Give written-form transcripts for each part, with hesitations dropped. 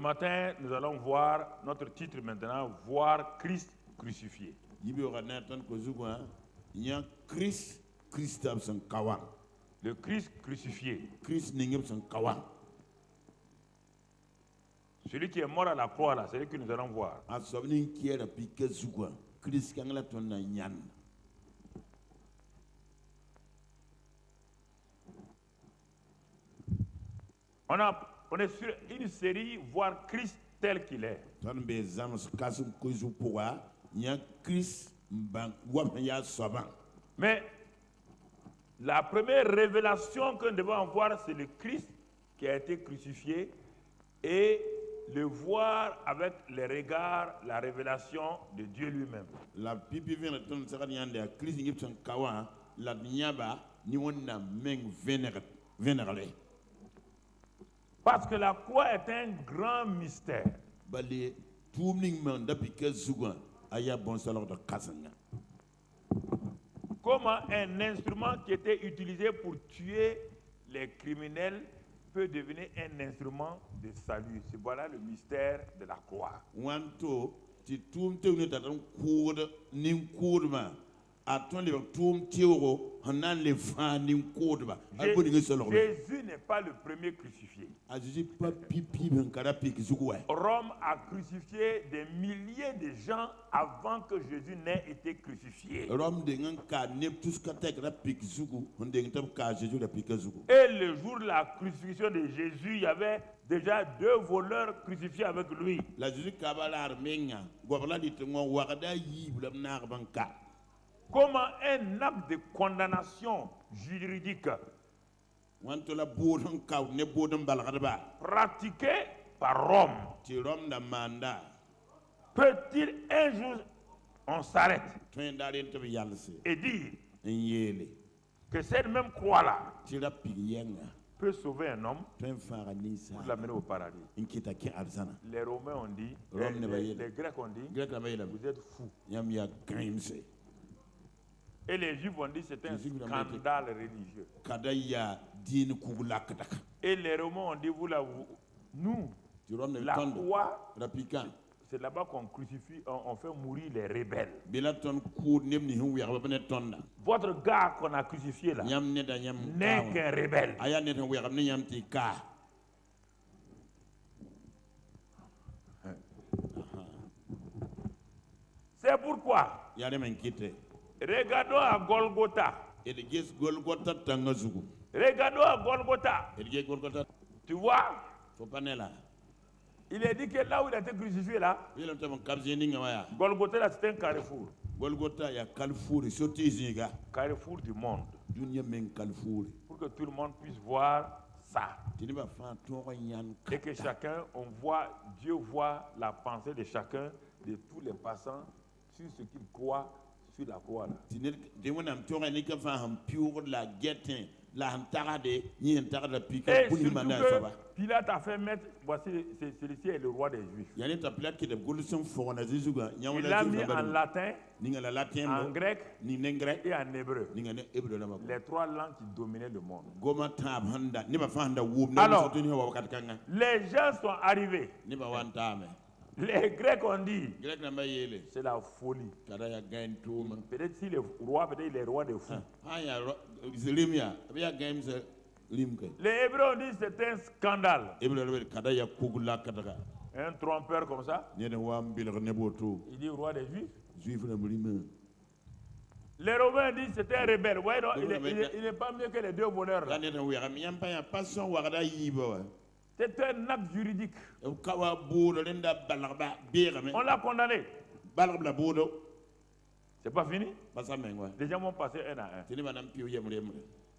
matin, nous allons voir notre titre maintenant, voir Christ crucifié. Le Christ crucifié. Celui qui est mort à la croix, là, c'est celui que nous allons voir. On est sur une série, voir Christ tel qu'il est. Mais la première révélation que nous devons voir, c'est le Christ qui a été crucifié et le voir avec les regards, la révélation de Dieu lui-même. Parce que la croix est un grand mystère. Comment un instrument qui était utilisé pour tuer les criminels peut devenir un instrument de salut. C'est voilà le mystère de la croix. Jésus n'est pas le premier crucifié. Rome a crucifié des milliers de gens avant que Jésus n'ait été crucifié. Et le jour de la crucifixion de Jésus, il y avait déjà 2 voleurs crucifiés avec lui. Comment un acte de condamnation juridique pratiqué par Rome peut-il un jour on s'arrête et dire que cette même croix-là peut sauver un homme pour l'amener au paradis? Les Romains ont dit, les Grecs ont dit, vous êtes fous. Et les Juifs ont dit c'est un scandale religieux. Et les Romains ont dit nous, la croix, c'est là-bas qu'on crucifie, on fait mourir les rebelles. Votre gars qu'on a crucifié là n'est qu'un rebelle. C'est pourquoi regardons à Golgotha. Regardons à Golgotha. Tu vois, il est dit que là où il a été crucifié là, Golgotha là c'est un carrefour. Carrefour du monde. Pour que tout le monde puisse voir ça. Et que chacun, Dieu voit la pensée de chacun, de tous les passants, sur ce qu'ils croient sur la croix là. Et surtout que Pilate a fait mettre, voici celui-ci est le roi des Juifs. Il l'a mis en latin, en grec et en hébreu. Les 3 langues qui dominaient le monde. Alors, les gens sont arrivés. Les Grecs ont dit, c'est la folie. Peut-être si le roi, peut-être il est roi des fous. Les Hébreux ont dit c'est un scandale. Un trompeur comme ça. Il dit roi des Juifs. Les Romains disent c'est un rebelle. Ouais, non, il n'est pas mieux que les 2 voleurs là. C'est un acte juridique. On l'a condamné. C'est pas fini? Les gens vont passer un à un.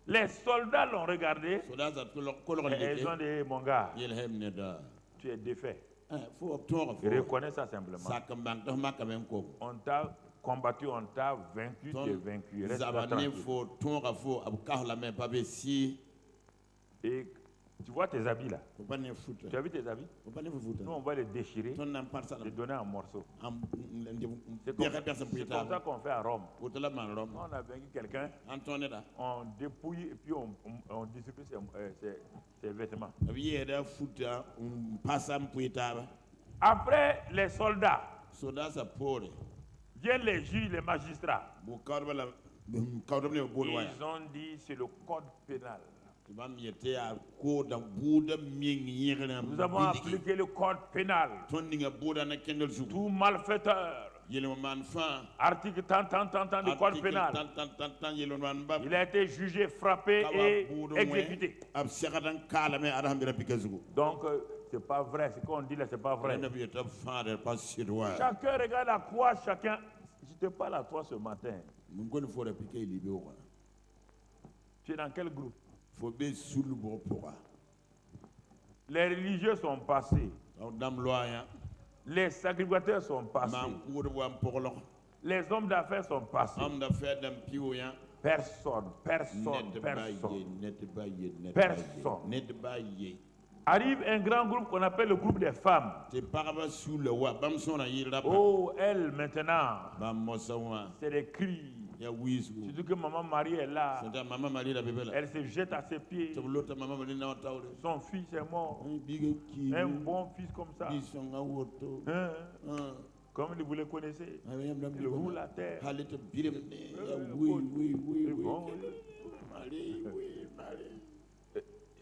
Les soldats l'ont regardé et ils ont dit mon gars, tu es défait. Reconnais ça simplement. On t'a combattu, on t'a vaincu, tu es vaincu. Reste tranquille. Et Tu vois tes habits là? Tu as vu tes habits? Nous, on va les déchirer, les donner en morceaux. C'est comme ça qu'on fait à Rome. On a vaincu quelqu'un, on dépouille et puis on distribue ses vêtements. Après les soldats, viennent les juges, les magistrats. Ils ont dit c'est le code pénal. Nous avons appliqué le code pénal. Tout malfaiteur. Article tant du code pénal. Il a été jugé, frappé et exécuté. Donc, c'est pas vrai. Ce qu'on dit là, c'est pas vrai. Chacun regarde la croix, chacun. Je te parle à toi ce matin. Tu es dans quel groupe? Les religieux sont passés. Les sacrificateurs sont passés. Les hommes d'affaires sont passés. Personne. Arrive un grand groupe qu'on appelle le groupe des femmes. Oh, elles maintenant, c'est des cris. Surtout que maman Marie est là. Elle se jette à ses pieds. Son fils est mort. Un bon fils comme ça. Comme vous le connaissez. Il roule la terre.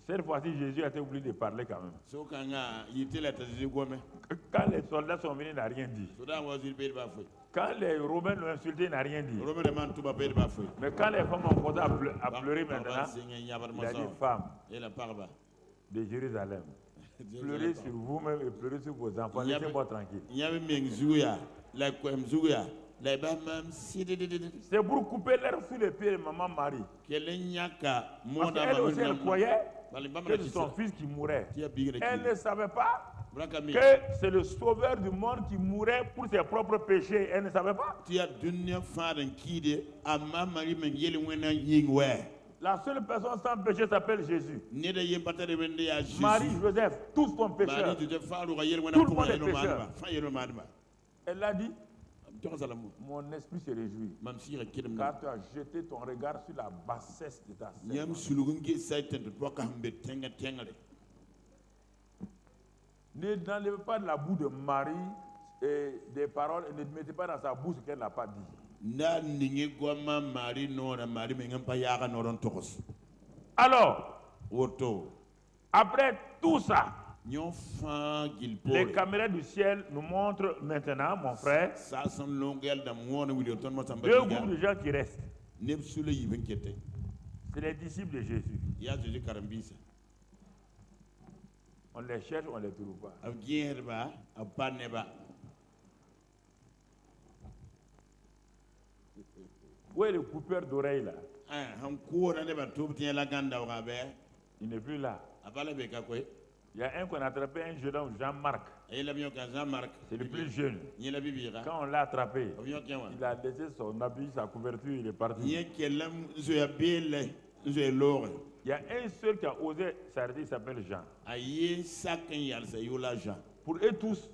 Cette fois-ci, Jésus a été oublié de parler quand même. Quand les soldats sont venus, il n'a rien dit. Quand les Romains l'ont insulté, il n'a rien dit. Mais quand les femmes ont commencé à pleurer maintenant, il a dit femmes de Jérusalem, pleurez sur vous-même et pleurez sur vos enfants. Laissez-moi tranquille. C'est pour couper l'air sous les pieds de maman Marie. Parce qu'elle aussi, elle croyait que c'est son fils qui mourait. Elle ne savait pas que c'est le sauveur du monde qui mourait pour ses propres péchés. Elle ne savait pas. La seule personne sans péché s'appelle Jésus. Marie, Joseph, tous sont pécheurs. Tout le monde est pécheur. Elle a dit, mon esprit se réjouit car tu as jeté ton regard sur la bassesse de ta servante. Ne n'enlevez pas de la boue de Marie et des paroles et ne mettez pas dans sa bouche ce qu'elle n'a pas dit. Alors, après tout ça, les caméras du ciel nous montrent maintenant, mon frère, deux groupes de gens qui restent. C'est les disciples de Jésus. On les cherche, on ne les trouve pas. Où est le coupeur d'oreilles là? Il n'est plus là. Il y a un qu'on a attrapé, un jeune homme, Jean-Marc. C'est le plus jeune. Quand on l'a attrapé, il a laissé son habit, sa couverture, il est parti. Il y a un seul qui a osé s'arrêter, il s'appelle Jean. Pour eux tous,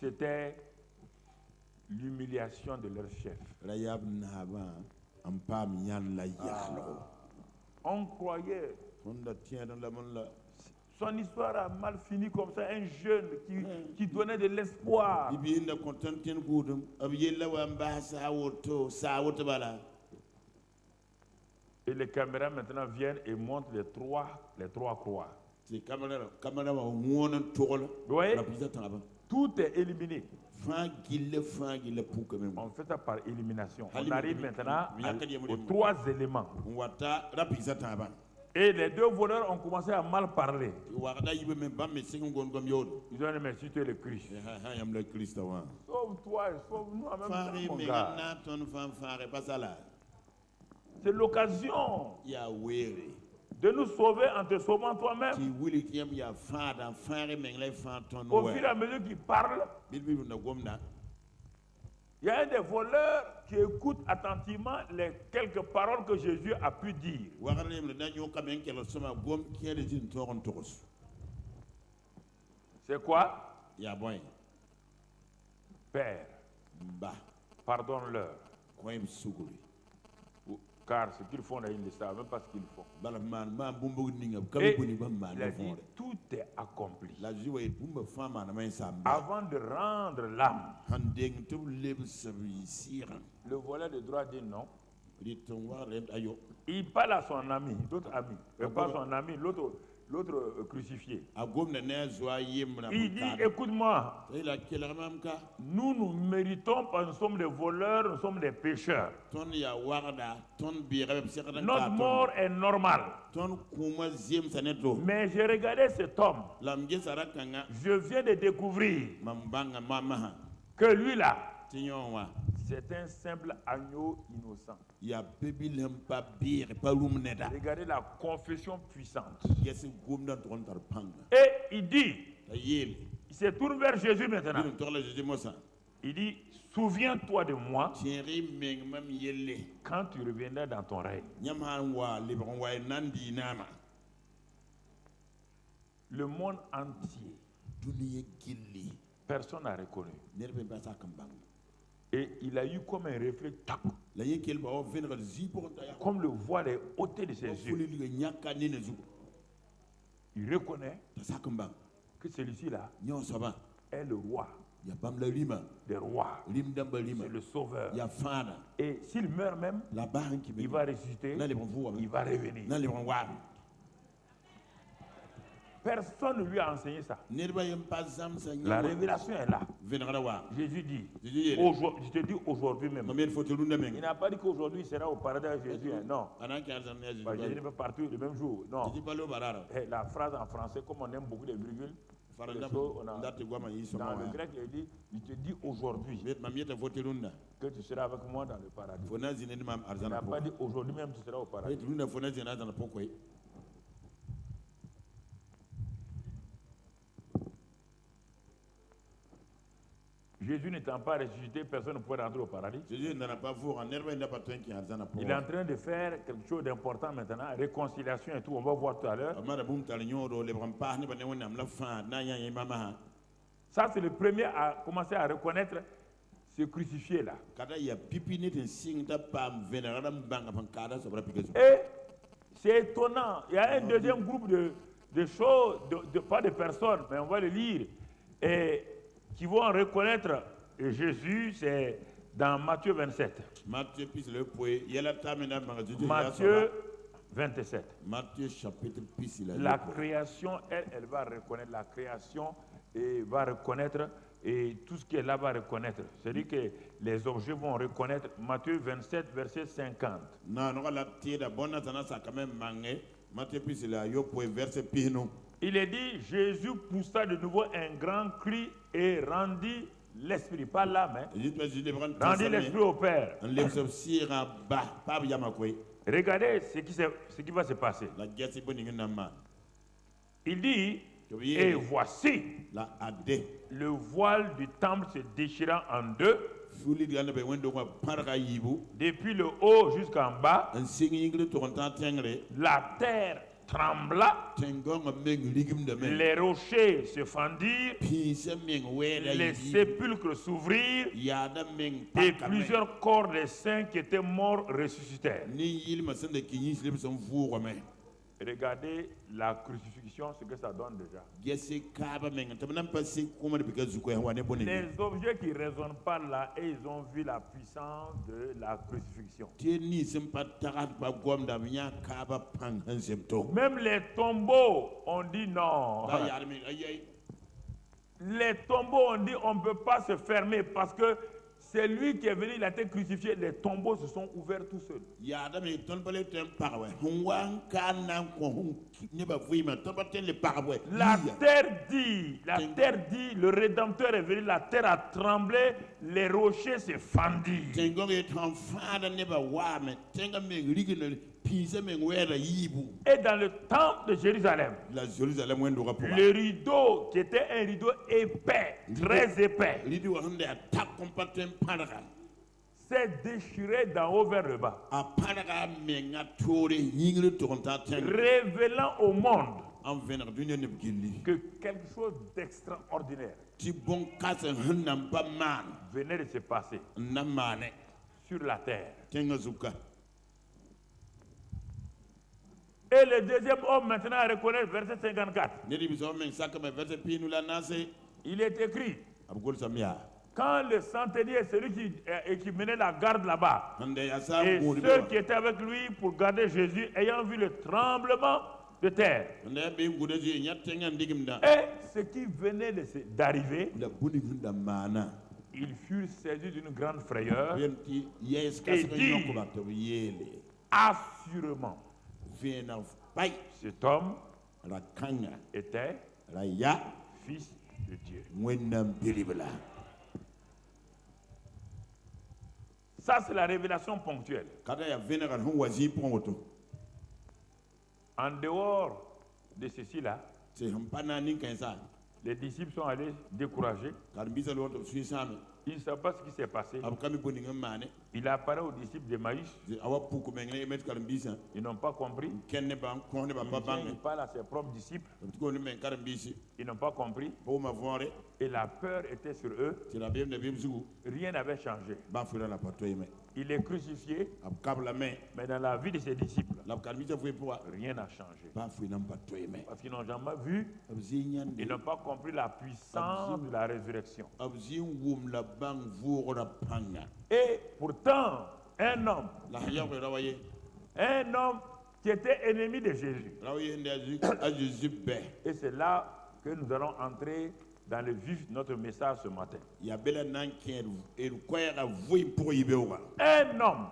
c'était l'humiliation de leur chef. On croyait. Son histoire a mal fini comme ça, un jeune qui donnait de l'espoir. Et les caméras maintenant viennent et montrent les trois croix. Vous voyez? Tout est éliminé. On fait ça par élimination. On arrive maintenant aux trois éléments. Et les deux voleurs ont commencé à mal parler. Ils ont dit, mais si tu es le Christ, sauve-toi et sauve-nous en même temps, mon gars. C'est l'occasion de nous sauver en te sauvant toi-même. Au fur et à mesure qu'ils parlent, Il y a un des voleurs qui écoute attentivement les quelques paroles que Jésus a pu dire. C'est quoi? Père, pardonne-leur. Car ce qu'ils font, ils ne savent même pas ce qu'ils font. Et il a dit, tout est accompli. Avant de rendre l'âme, le voleur de droit dit non. Il parle à son ami, l'autre ami, pas son ami, l'autre crucifié. Il dit, écoute-moi, nous méritons parce que nous sommes des voleurs, nous sommes des pécheurs. Notre mort est normale. Mais j'ai regardé cet homme. Je viens de découvrir que lui là, c'est un simple agneau innocent. Regardez la confession puissante. Et il dit, il se tourne vers Jésus maintenant. Il dit, souviens-toi de moi quand tu reviendras dans ton règne. Le monde entier, personne n'a reconnu. Et il a eu comme un réflexe, comme le voile est ôté de ses yeux. Il reconnaît que celui-ci-là est le roi des rois, c'est le sauveur. Et s'il meurt même, il va ressusciter, il va revenir. Personne ne lui a enseigné ça. La révélation est là. Jésus dit, je te dis aujourd'hui même. Il n'a pas dit qu'aujourd'hui il sera au paradis avec Jésus. Hein. Non. Jésus n'est pas partout le même jour. Non. La phrase en français, comme on aime beaucoup les virgules, dans le grec, il dit, je te dis aujourd'hui que tu seras avec moi dans le paradis. Il n'a pas dit aujourd'hui même tu seras au paradis. Jésus n'étant pas ressuscité, personne ne pouvait rentrer au paradis. Il est en train de faire quelque chose d'important maintenant, réconciliation et tout, on va voir tout à l'heure. Ça, c'est le premier à commencer à reconnaître ce crucifié-là. Et c'est étonnant, il y a un deuxième groupe de choses, pas de personnes, mais on va le lire. Et qui vont reconnaître Jésus, c'est dans Matthieu 27. Matthieu 27. Matthieu chapitre la création, elle va reconnaître la création et va reconnaître et tout ce qui est là va reconnaître. C'est-à-dire que les objets vont reconnaître. Matthieu 27, verset 50. Il est dit, Jésus poussa de nouveau un grand cri et rendit l'esprit, pas l'âme, rendit l'esprit au Père. Regardez ce qui va se passer. Il dit, et voici le voile du temple se déchirant en deux, depuis le haut jusqu'en bas, la terre trembla, les rochers se fendirent, les sépulcres s'ouvrirent, et plusieurs corps des saints qui étaient morts ressuscitèrent. Regardez la crucifixion, ce que ça donne déjà. Les objets qui ne résonnent pas là, et ils ont vu la puissance de la crucifixion. Même les tombeaux, on dit non. Les tombeaux, on dit on ne peut pas se fermer parce que c'est lui qui est venu, il a été crucifié, les tombeaux se sont ouverts tout seuls. La terre dit, le Rédempteur est venu, la terre a tremblé, les rochers se fendirent. Et dans le temple de Jérusalem, le rideau qui était un rideau épais, très épais, s'est déchiré d'en haut vers le bas, révélant au monde que quelque chose d'extraordinaire venait de se passer sur la terre. Et le deuxième homme maintenant à reconnaître verset 54. Il est écrit, quand le centenier, celui qui menait la garde là-bas, et ceux qui étaient avec lui pour garder Jésus, ayant vu le tremblement de terre, et ce qui venait d'arriver, ils furent saisis d'une grande frayeur et dirent, assurément, cet homme était fils de Dieu. Ça, c'est la révélation ponctuelle. En dehors de ceci-là, les disciples sont allés découragés. Ils ne savent pas ce qui s'est passé. Il apparaît aux disciples d'Emmaüs. Ils n'ont pas compris. Il parle à ses propres disciples. Ils n'ont pas compris. Et la peur était sur eux. Rien n'avait changé. Il est crucifié. Mais dans la vie de ses disciples, rien n'a changé. Parce qu'ils n'ont jamais vu. Ils n'ont pas compris la puissance de la résurrection. Et pourtant, un homme qui était ennemi de Jésus. Et c'est là que nous allons entrer dans le vif de notre message ce matin. Un homme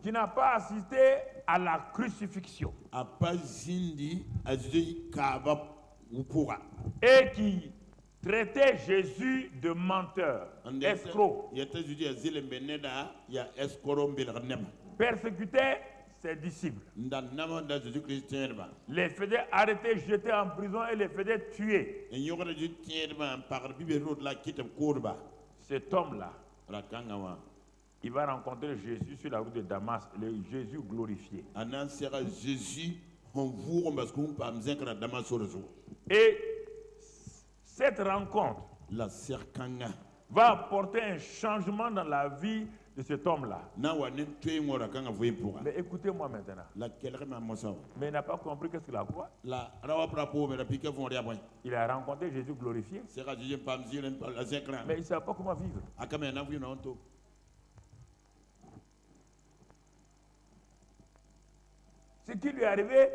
qui n'a pas assisté à la crucifixion et qui traitait Jésus de menteur, escroc, persécutait ses disciples, les faisait arrêter, jeter en prison et les faisait tuer. Cet homme-là, il va rencontrer Jésus sur la route de Damas, le Jésus glorifié. Et cette rencontre va apporter un changement dans la vie de cet homme-là. Mais écoutez-moi maintenant. Mais il n'a pas compris qu'est-ce qu'il a quoi. Il a rencontré Jésus glorifié. Mais il ne savait pas comment vivre. Ce qui lui est arrivé,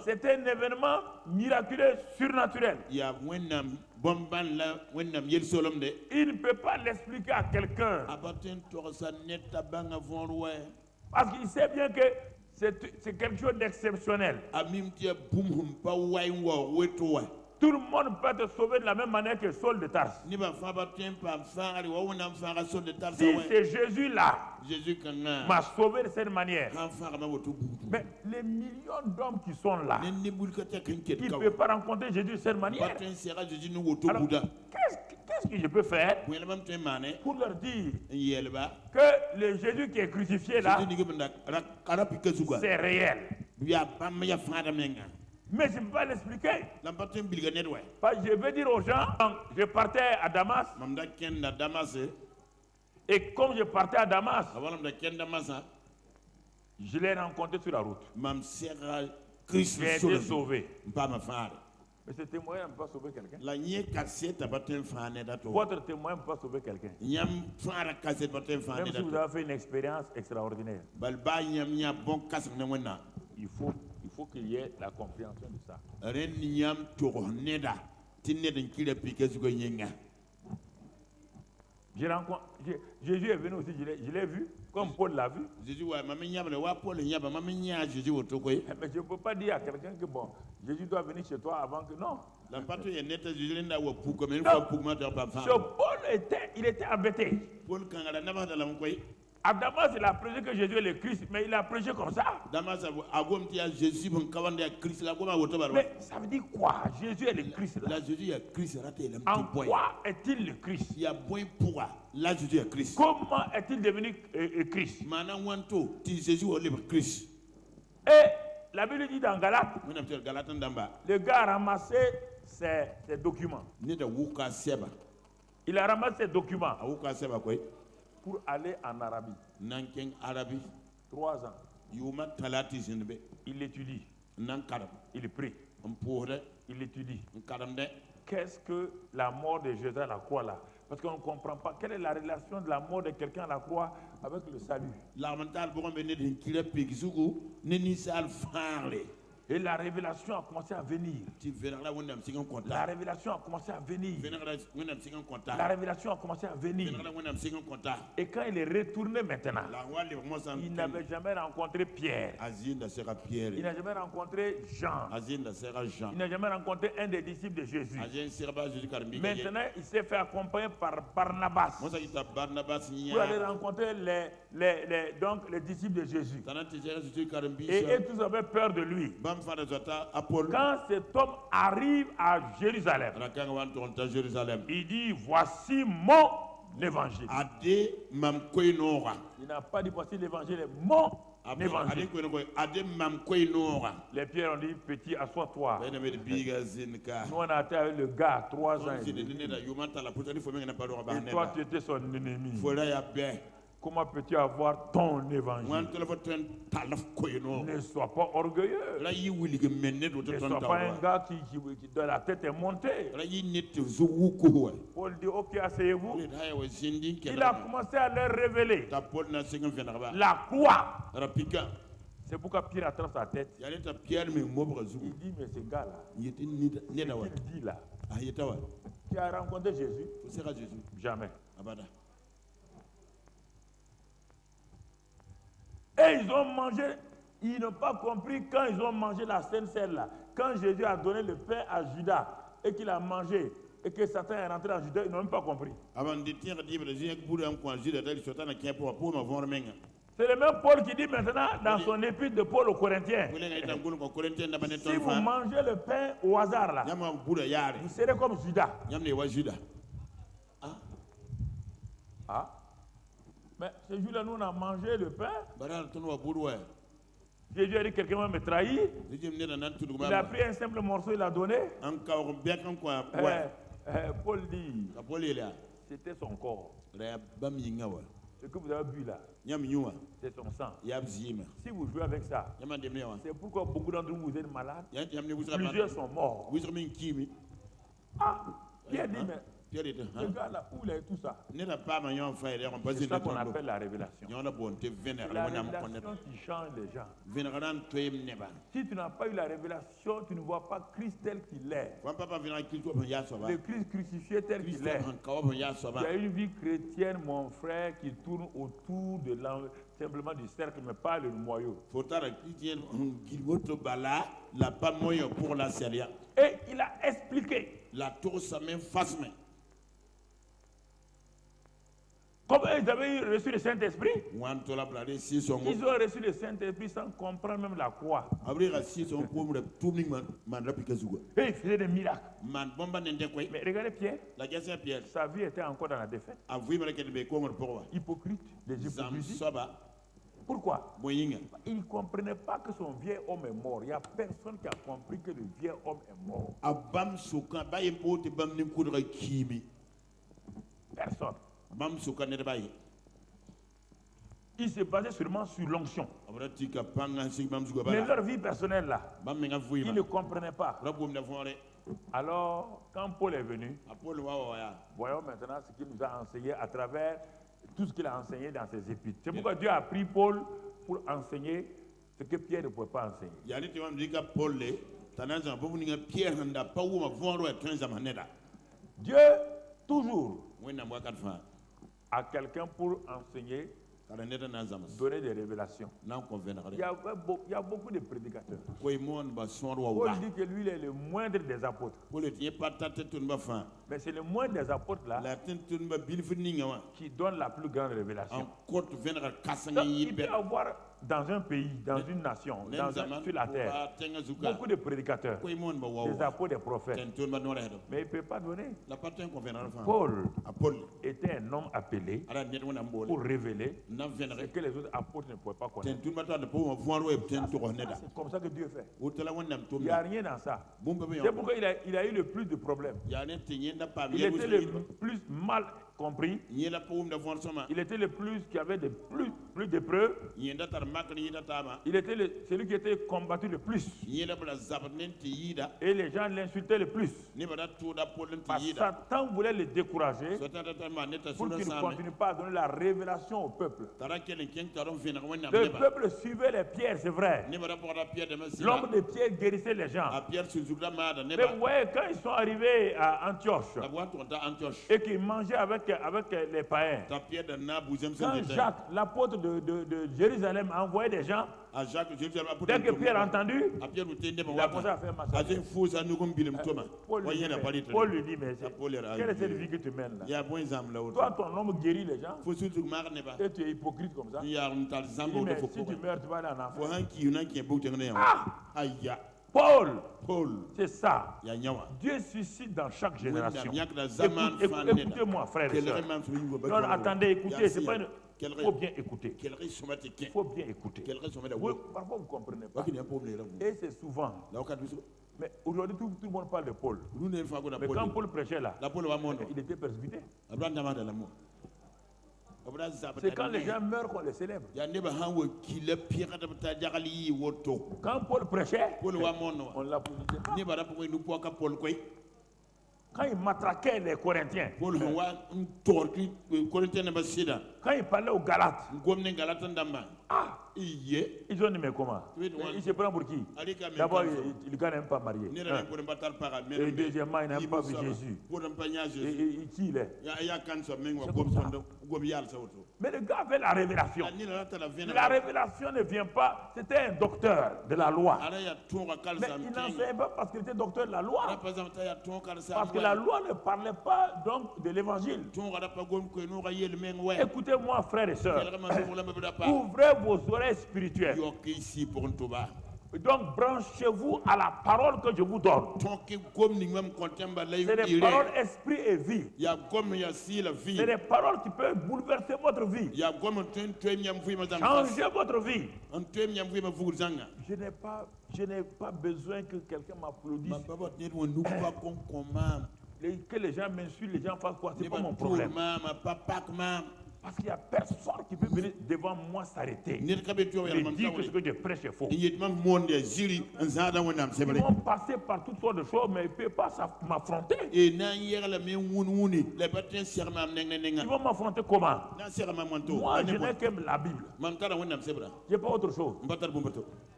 c'est un événement miraculeux, surnaturel. Il ne peut pas l'expliquer à quelqu'un. Parce qu'il sait bien que c'est quelque chose d'exceptionnel. Tout le monde peut être sauvé de la même manière que Saul de Tarse. Si c'est Jésus-là m'a sauvé de cette manière, mais les millions d'hommes qui sont là, qui ne peuvent pas rencontrer Jésus de cette manière, alors, qu'est-ce que je peux faire pour leur dire que le Jésus qui est crucifié là, c'est réel? Mais je ne peux pas l'expliquer. Je veux dire aux gens, je partais à Damas. Et comme je partais à Damas, je l'ai rencontré sur la route. J'ai été sauvé. Mais ce témoin ne peut pas sauver quelqu'un. Votre témoin ne peut pas sauver quelqu'un. Même si vous avez fait une expérience extraordinaire. Il faut qu'il y ait la compréhension de ça. Jésus est venu aussi, je l'ai vu, comme Paul l'a vu. Mais je ne peux pas dire à quelqu'un que bon, Jésus doit venir chez toi avant que non. Paul il était embêté. À Damas, il a prêché que Jésus est le Christ, mais il a prêché comme ça. Mais ça veut dire quoi? Jésus est le Christ. En quoi est-il le Christ? Comment est-il devenu Christ? Et la Bible dit dans Galates, le gars a ramassé ses documents. Il a ramassé ses documents pour aller en Arabie. 3 ans. Il étudie. Il prie. Il étudie. Qu'est-ce que la mort de Jésus à la croix là? Parce qu'on ne comprend pas. Quelle est la relation de la mort de quelqu'un à la croix avec le salut? Et la révélation a commencé à venir. La révélation a commencé à venir. La révélation a commencé à venir. Et quand il est retourné maintenant, il n'avait jamais rencontré Pierre. Il n'a jamais rencontré Jean. Il n'a jamais rencontré un des disciples de Jésus. Maintenant, il s'est fait accompagner par Barnabas pour aller rencontrer les disciples de Jésus. Et tous avaient peur de lui. Quand cet homme arrive à Jérusalem, il dit, voici mon évangile. Il n'a pas dit voici l'évangile, mon évangile. Les pierres ont dit, petit, assois-toi. Nous on a été avec le gars 3 ans. Et toi tu étais son ennemi. Comment peux-tu avoir ton évangile? Ne sois pas orgueilleux. Ne sois pas un gars qui de la tête est montée. Paul dit, ok, asseyez-vous. Il a commencé à leur révéler la croix. C'est pourquoi Pierre attrape sa tête. Il dit, mais ce gars-là, ce qu'il dit là, tu as rencontré Jésus? Jamais. Et ils ont mangé, ils n'ont pas compris quand ils ont mangé la sainte celle là. Quand Jésus a donné le pain à Judas et qu'il a mangé et que Satan est rentré en Judas, ils n'ont même pas compris. C'est le même Paul qui dit maintenant dans son épître de Paul aux Corinthiens. Si vous mangez le pain au hasard là, vous serez comme Judas. Mais ce jour-là, nous on a mangé le pain. Jésus a dit quelqu'un va me trahir. Il a pris un simple morceau, il l'a donné. Paul dit, c'était son corps. Ce que vous avez bu là, c'est son sang. Si vous jouez avec ça, c'est pourquoi beaucoup d'entre vous êtes malades. Plusieurs sont morts. Qui a dit, mais ce gars-là, où il a tout ça? C'est ça qu'on appelle la révélation. La révélation qui change les gens. Si tu n'as pas eu la révélation, tu ne vois pas Christ tel qu'il est. Le Christ crucifié tel qu'il est. Il y a une vie chrétienne, mon frère, qui tourne autour de simplement du cercle, mais pas le noyau. Et il a expliqué. Comme ils avaient reçu le Saint-Esprit, ils ont reçu le Saint-Esprit sans comprendre même la croix. Et ils faisaient des miracles. Mais regardez Pierre, sa vie était encore dans la défaite. Hypocrite, des hypocrisies. Pourquoi? Il ne comprenait pas que son vieil homme est mort. Il n'y a personne qui a compris que le vieil homme est mort. Personne. Ils se basaient seulement sur l'onction. Mais leur vie personnelle là, ils ne comprenaient pas. Alors, quand Paul est venu, voyons maintenant ce qu'il nous a enseigné à travers tout ce qu'il a enseigné dans ses épîtres. C'est pourquoi Dieu a pris Paul pour enseigner ce que Pierre ne pouvait pas enseigner. Dieu, toujours, à quelqu'un pour enseigner, donner des révélations. Il y a beaucoup de prédicateurs. Paul dit que lui il est le moindre des apôtres. Mais c'est le moins des apôtres là qui donne la plus grande révélation. Donc, il peut y avoir dans un pays, dans une nation, sur la terre, beaucoup de prédicateurs, des apôtres, des prophètes, mais il ne peut pas donner. Paul était un homme appelé pour révéler ce que les autres apôtres ne pouvaient pas connaître. C'est comme ça que Dieu fait. Il n'y a rien dans ça. C'est pourquoi il a eu le plus de problèmes. Il était le plus mal compris. Il était le plus qui avait plus d'épreuves. Il était celui qui était combattu le plus. Et les gens l'insultaient le plus. Satan voulait le décourager pour qu'il ne continue pas à donner la révélation au peuple. Le peuple suivait les pierres, c'est vrai. L'homme de pierre guérissait les gens. Mais vous voyez, quand ils sont arrivés à Antioche et qu'ils mangeaient avec les païens, quand Jacques, l'apôtre de Jérusalem, a envoyé des gens, dès que Pierre a entendu, il a commencé à faire massacrer. Paul lui dit, mais quelle est cette vie que tu mènes là? Toi, ton homme guérit les gens et tu es hypocrite comme ça. Il dit, mais si tu meurs, tu vas aller en enfer. Paul, c'est ça. Dieu suscite dans chaque génération. Écoutez-moi, frères et sœurs. Non, attendez, écoutez, c'est pas il faut bien écouter. Il faut bien écouter. Parfois, vous ne comprenez pas. Et c'est souvent. Mais aujourd'hui, tout le monde parle de Paul. Mais quand Paul prêchait là, il était persécuté. C'est quand les gens meurent qu'on les célèbre. Quand Paul prêchait, on l'applaudissait pas. Quand il matraquait les Corinthiens, quand il parlait aux Galates, ils ont dit mais comment? Il se prend pour qui? D'abord, il ne gagne pas marié. Et deuxièmement, il n'a pas vu Jésus. Et qui il est? Mais le gars avait la révélation. La révélation ne vient pas. C'était un docteur de la loi. Mais il n'enseignait pas parce qu'il était docteur de la loi. Parce que la loi ne parlait pas donc de l'évangile. Écoutez-moi, frères et sœurs. Ouvrez vos oreilles spirituelles. Donc branchez-vous à la parole que je vous donne. C'est des paroles esprit et vie. C'est des paroles qui peuvent bouleverser votre vie. Changer votre vie. Je n'ai pas besoin que quelqu'un m'applaudisse. Que les gens m'insultent, les gens fassent quoi, c'est pas mon problème. Parce qu'il n'y a personne qui peut venir devant moi s'arrêter et dire que ce que je prêche est faux. Ils vont passer par toutes sortes de choses, mais ils ne peuvent pas m'affronter. Ils vont m'affronter comment? Moi, je n'ai que la Bible. Je n'ai pas autre chose.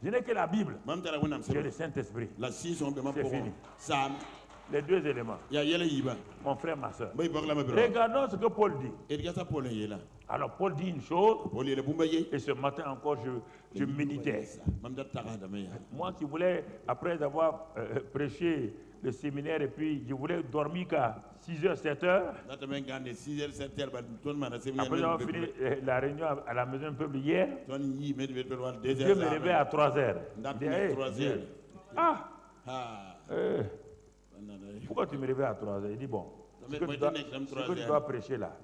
Je n'ai que la Bible. J'ai le Saint-Esprit. C'est fini. Les deux éléments. Mon frère, ma soeur. Regardons ce que Paul dit. Alors Paul dit une chose, et ce matin encore je méditais. Moi qui voulais, après avoir prêché le séminaire, et puis je voulais dormir qu'à 6h, 7h. Après avoir fini la réunion à la maison du peuple hier, je me réveille à 3h. Pourquoi tu me réveilles à 3h? Il dit bon, ce que tu dois prêcher là,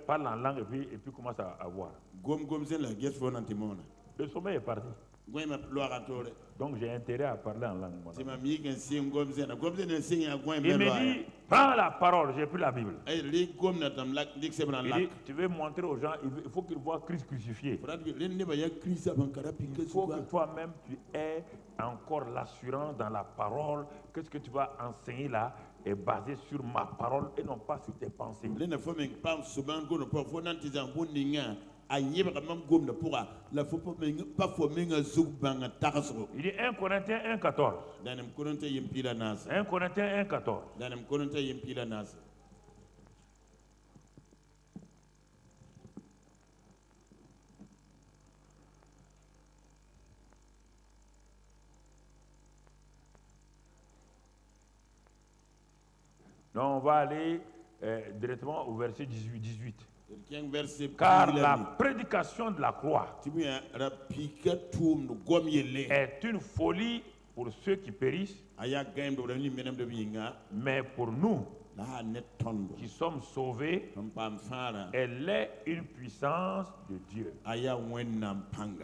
parle en langue et puis commence à voir. Le sommeil est parti. Donc j'ai intérêt à parler en langue. Il me dit, prends la parole, j'ai pris la Bible. Il dit, tu veux montrer aux gens, il faut qu'ils voient Christ crucifié. Il faut que toi-même tu aies encore l'assurance dans la parole que ce que tu vas enseigner là est basé sur ma parole et non pas sur tes pensées. Il dit 1 Corinthiens 1,14. 1 Corinthiens 1,14. Non, on va aller directement au verset 18. Car la prédication de la croix est une folie pour ceux qui périssent, mais pour nous qui sommes sauvés, elle est une puissance de Dieu.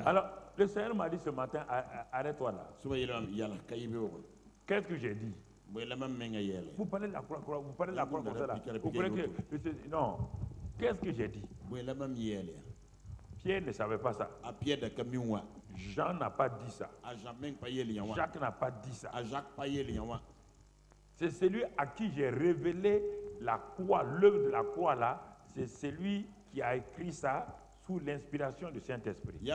Alors, le Seigneur m'a dit ce matin, arrête-toi là. Qu'est-ce que j'ai dit? Vous parlez de la croix, vous parlez de la croix comme ça là. Vous parlez que, non. Qu'est-ce que j'ai dit? Pierre ne savait pas ça. Jean n'a pas dit ça. Jacques n'a pas dit ça. C'est celui à qui j'ai révélé la croix, l'œuvre de la croix là, c'est celui qui a écrit ça sous l'inspiration du Saint-Esprit. Il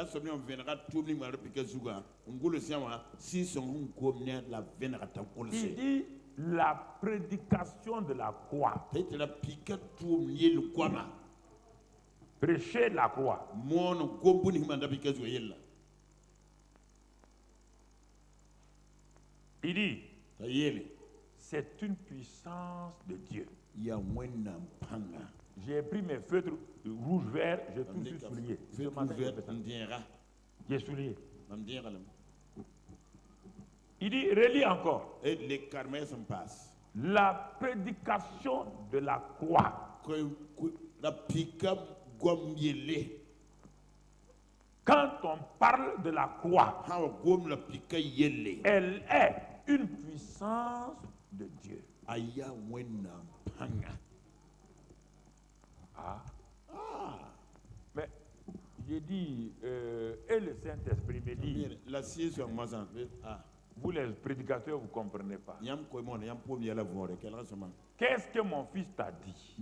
dit la prédication de la croix. Prêcher la croix. Il dit c'est une puissance de Dieu. J'ai pris mes feutres rouge vert, j'ai tout de suite souligné. J'ai souligné. Il dit, relis encore. La prédication de la croix. Quand on parle de la croix, elle est une puissance de Dieu. Mais j'ai dit, et le Saint-Esprit me dit, vous les prédicateurs, vous ne comprenez pas. Qu'est-ce que mon fils t'a dit?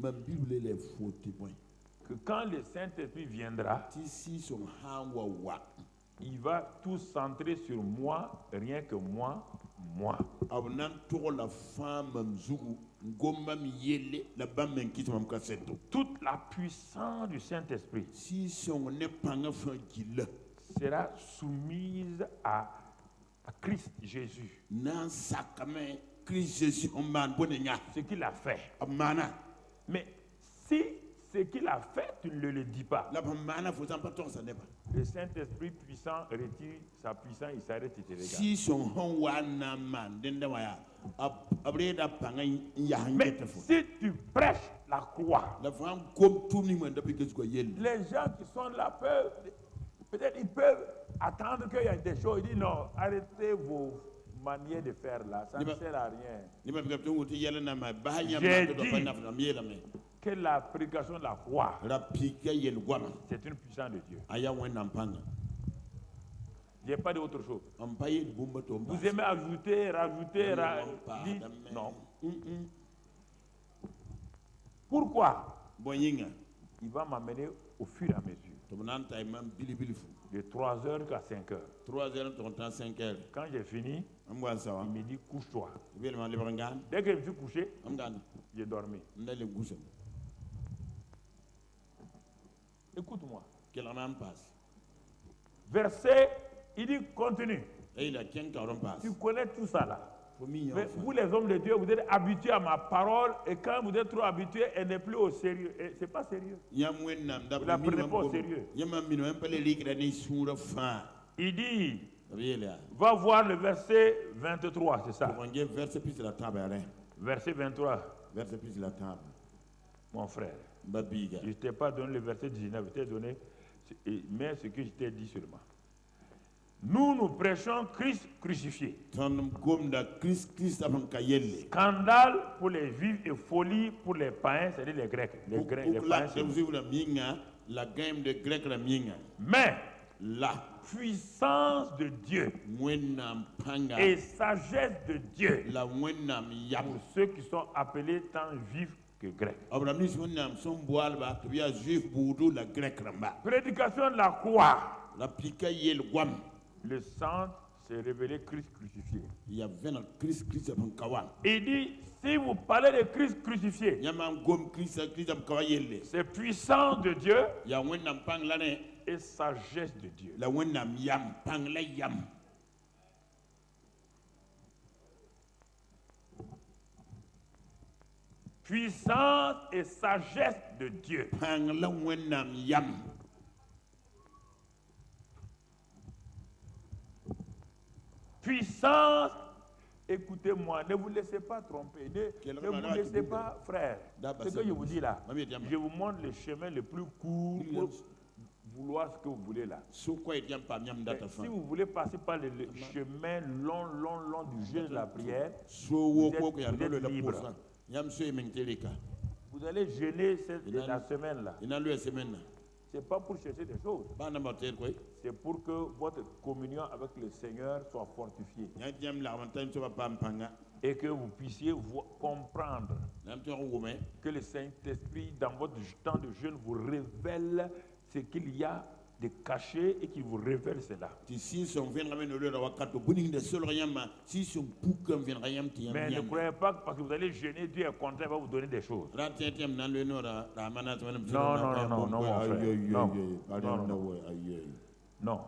Que quand le Saint-Esprit viendra, il va tout centrer sur moi, rien que moi. Toute la puissance du Saint-Esprit sera soumise à Christ Jésus. Ce qu'il a fait. Mais si ce qu'il a fait, tu ne le dis pas. Le Saint-Esprit puissant retire sa puissance, il s'arrête, il te regarde. Mais si tu prêches la croix, les gens qui sont là peuvent, peut-être ils peuvent attendre qu'il y ait des choses. Ils disent non, arrêtez vos manières de faire là, ça ne sert à rien. J'ai dit que la prédication de la croix, c'est une puissance de Dieu. Il n'y a pas d'autre chose. Vous aimez ajouter, rajouter, non. Pourquoi? Il va m'amener au fur et à mesure. De 3h jusqu'à 5h. Quand j'ai fini, il me dit couche-toi. Dès que je suis couché, j'ai dormi. Écoute-moi. Verset, il dit continue. Tu connais tout ça là. Mais vous les hommes de Dieu, vous êtes habitués à ma parole et quand vous êtes trop habitués, elle n'est plus au sérieux. C'est pas sérieux. Vous ne la prenez pas au sérieux. Il dit, va voir le verset 23, c'est ça. Verset 23. Mon frère, je ne t'ai pas donné le verset 19, je t'ai donné, mais ce que je t'ai dit seulement. Nous prêchons Christ crucifié. Scandale pour les Juifs et folie pour les païens, c'est-à-dire les Grecs. Les païens, mais la puissance de Dieu et sagesse de Dieu pour ceux qui sont appelés tant juifs que grecs. Prédication de la croix. Le sang s'est révélé Christ crucifié. Il dit, si vous parlez de Christ crucifié, c'est puissance de Dieu et sagesse de Dieu. Puissance et sagesse de Dieu. Puissance, écoutez-moi, ne vous laissez pas tromper, ne vous laissez pas, frère. Ce que je vous dis là, je vous montre le chemin le plus court pour vouloir ce que vous voulez là. Si vous voulez passer par le chemin long du jeûne de la prière, vous êtes libre. Vous allez jeûner la semaine là. Ce n'est pas pour chercher des choses. C'est pour que votre communion avec le Seigneur soit fortifiée. Et que vous puissiez comprendre que le Saint-Esprit, dans votre temps de jeûne, vous révèle ce qu'il y a de caché et qu'il vous révèle cela. Mais ne croyez pas que parce que vous allez jeûner, Dieu est content, il va vous donner des choses. Non.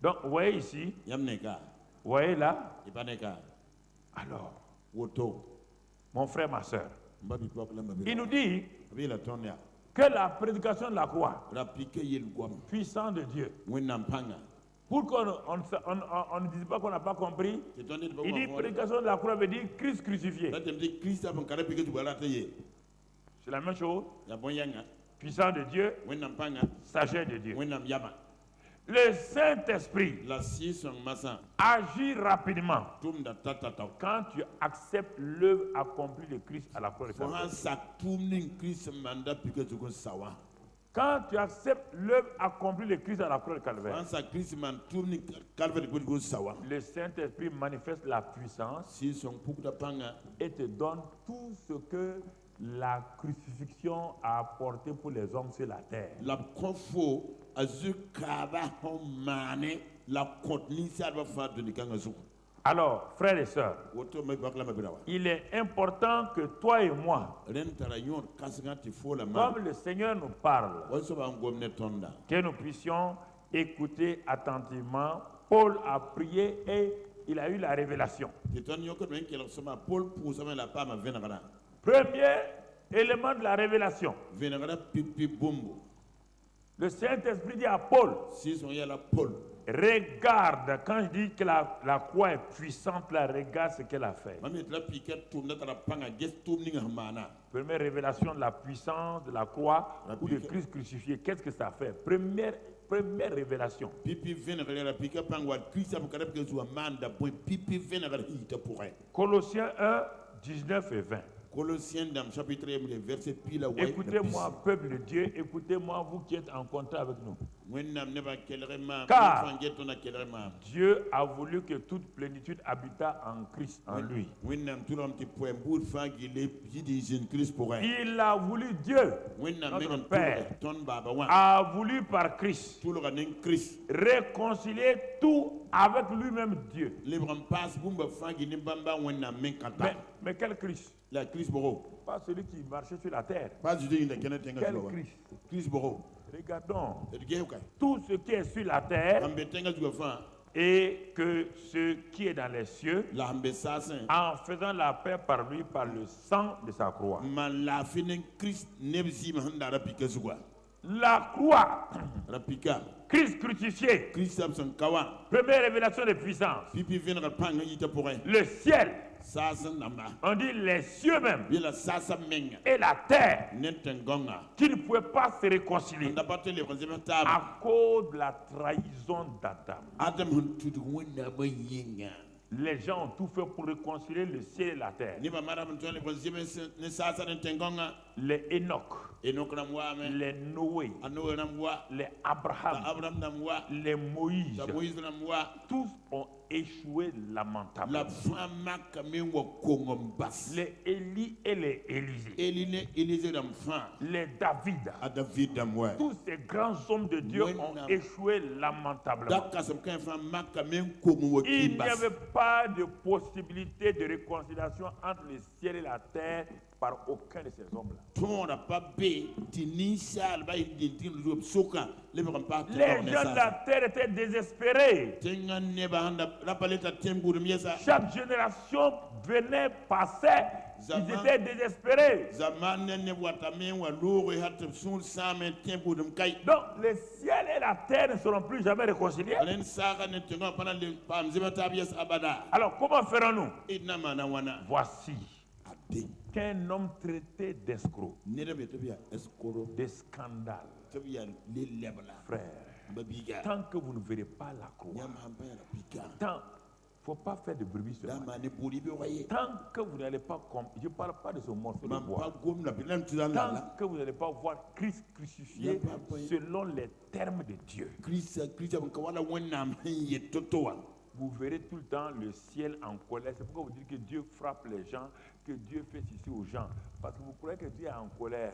Donc, vous voyez ici, vous voyez là, alors, mon frère, ma soeur, il nous dit que la prédication de la croix, puissant de Dieu, pour qu'on ne dise pas qu'on n'a pas compris, il dit prédication de la croix veut dire Christ crucifié. C'est la même chose. Puissant de Dieu, sagesse de Dieu. Le Saint-Esprit agit rapidement quand tu acceptes l'œuvre accomplie de Christ à la croix de Calvaire. Quand tu acceptes l'œuvre accomplie de Christ à la croix de Calvaire, le Saint-Esprit manifeste la puissance et te donne tout ce que la crucifixion a apporté pour les hommes sur la terre. Alors, frères et sœurs, il est important que toi et moi, comme le Seigneur nous parle, que nous puissions écouter attentivement. Paul a prié et il a eu la révélation. Premier élément de la révélation. Le Saint-Esprit dit à Paul, regarde, quand je dis que la croix est puissante, la regarde ce qu'elle a fait. Première révélation de la puissance de la croix ou de Christ crucifié. Qu'est-ce que ça fait? Première révélation. Colossiens 1, 19 et 20. Écoutez-moi, peuple de Dieu, écoutez-moi, vous qui êtes en contact avec nous. Car Dieu a voulu que toute plénitude habitât en Christ, en lui. Il a voulu, Dieu, notre Père, a voulu par Christ réconcilier tout avec lui-même Dieu. Mais quel Christ? La Christ Pas celui qui marchait sur la terre. Quel Christ? Regardons tout ce qui est sur la terre et que ce qui est dans les cieux, en faisant la paix par lui, par le sang de sa croix. La croix, Christ crucifié, première révélation de puissance. Le ciel, on dit les cieux même, et la terre, qui ne pouvaient pas se réconcilier à cause de la trahison d'Adam. Les gens ont tout fait pour réconcilier le ciel et la terre. Les Enoch, les Noé, les Abraham, les Moïse, tous ont échoué lamentablement. Les Élie et les Élisée, les David, tous ces grands hommes de Dieu ont échoué lamentablement. Il n'y avait pas de possibilité de réconciliation entre le ciel et la terre par aucun de ces hommes-là. Les gens de la terre étaient désespérés. Chaque génération venait, passait Ils étaient désespérés. Donc, le ciel et la terre ne seront plus jamais réconciliés. Alors, comment ferons-nous? Voici qu'un homme traité d'escroc, de scandale, frère, tant que vous ne verrez pas la croix, tant il ne faut pas faire de brebis sur moi. Tant que vous n'allez pas comprendre, je ne parle pas de ce morceau de bois. Tant que vous n'allez pas voir Christ crucifié selon les termes de Dieu. Vous verrez tout le temps le ciel en colère. C'est pourquoi vous dites que Dieu frappe les gens, que Dieu fait ceci aux gens. Parce que vous croyez que Dieu est en colère.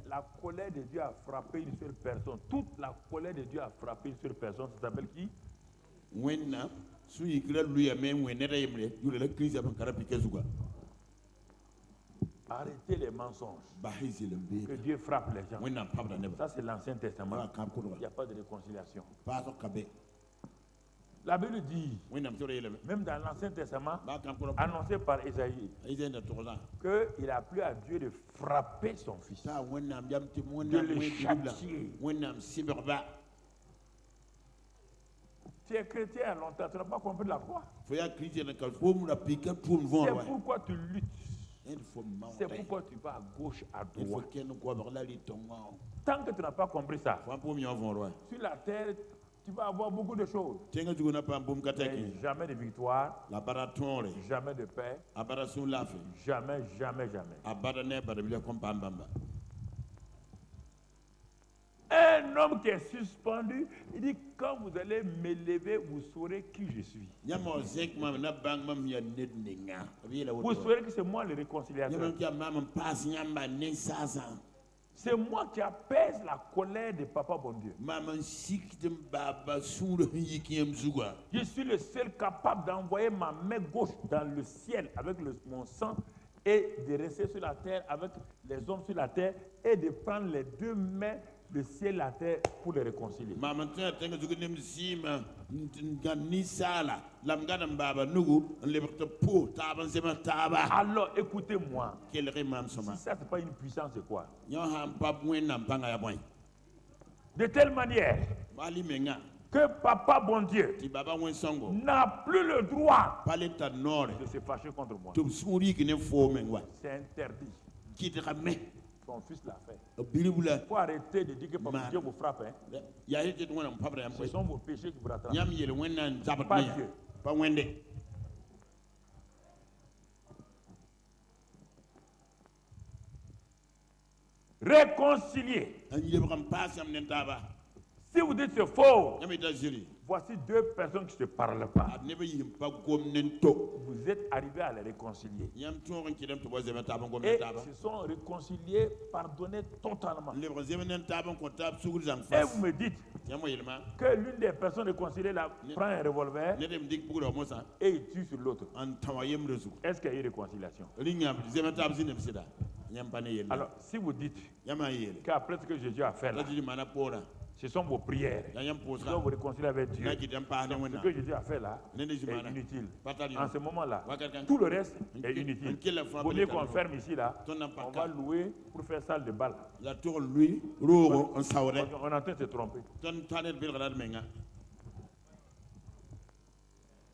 La colère de Dieu a frappé une seule personne. Toute la colère de Dieu a frappé une seule personne. Ça s'appelle qui? Arrêtez les mensonges. Que Dieu frappe les gens. Ça, c'est l'Ancien Testament. Il n'y a pas de réconciliation. La Bible dit, même dans l'Ancien Testament, annoncé par Isaïe, qu'il a plu à Dieu de frapper son fils, de le châtier. Tu es chrétien longtemps, tu n'as pas compris la croix. C'est pourquoi tu luttes. C'est pourquoi tu vas à gauche, à droite. Tant que tu n'as pas compris ça, sur la terre, tu vas avoir beaucoup de choses. Mais jamais de victoire, jamais de paix, jamais, jamais, jamais. Un homme qui est suspendu, il dit, quand vous allez m'élever, vous saurez qui je suis. Vous saurez que c'est moi le réconciliateur. C'est moi qui apaise la colère de Papa bon Dieu. Je suis le seul capable d'envoyer ma main gauche dans le ciel avec mon sang et de rester sur la terre avec les hommes sur la terre et de prendre les deux mains le ciel et la terre pour les réconcilier. Alors écoutez-moi. Si ça c'est pas une puissance, c'est quoi? De telle manière que Papa bon Dieu n'a plus le droit de se fâcher contre moi. C'est interdit. Son fils l'a fait. Il faut arrêter de dire que Papa Dieu vous frappe. Ce sont vos péchés qui vous rattrapent. Pas Dieu. Réconcilier. Si vous dites c'est faux, voici deux personnes qui ne se parlent pas. Vous êtes arrivés à les réconcilier. Et ils se sont réconciliés, pardonnés totalement. Et vous me dites que l'une des personnes réconciliées là, prend un revolver et il tue sur l'autre. Est-ce qu'il y a eu réconciliation? Alors, si vous dites qu'après ce que Jésus a fait là, ce sont vos prières, ce sont vos réconciliations avec Dieu, ce que Jésus a fait là est inutile. En ce moment-là, tout le reste est inutile. Vaut mieux qu'on ferme ici là, on va louer pour faire salle de bal. On est en train de se tromper.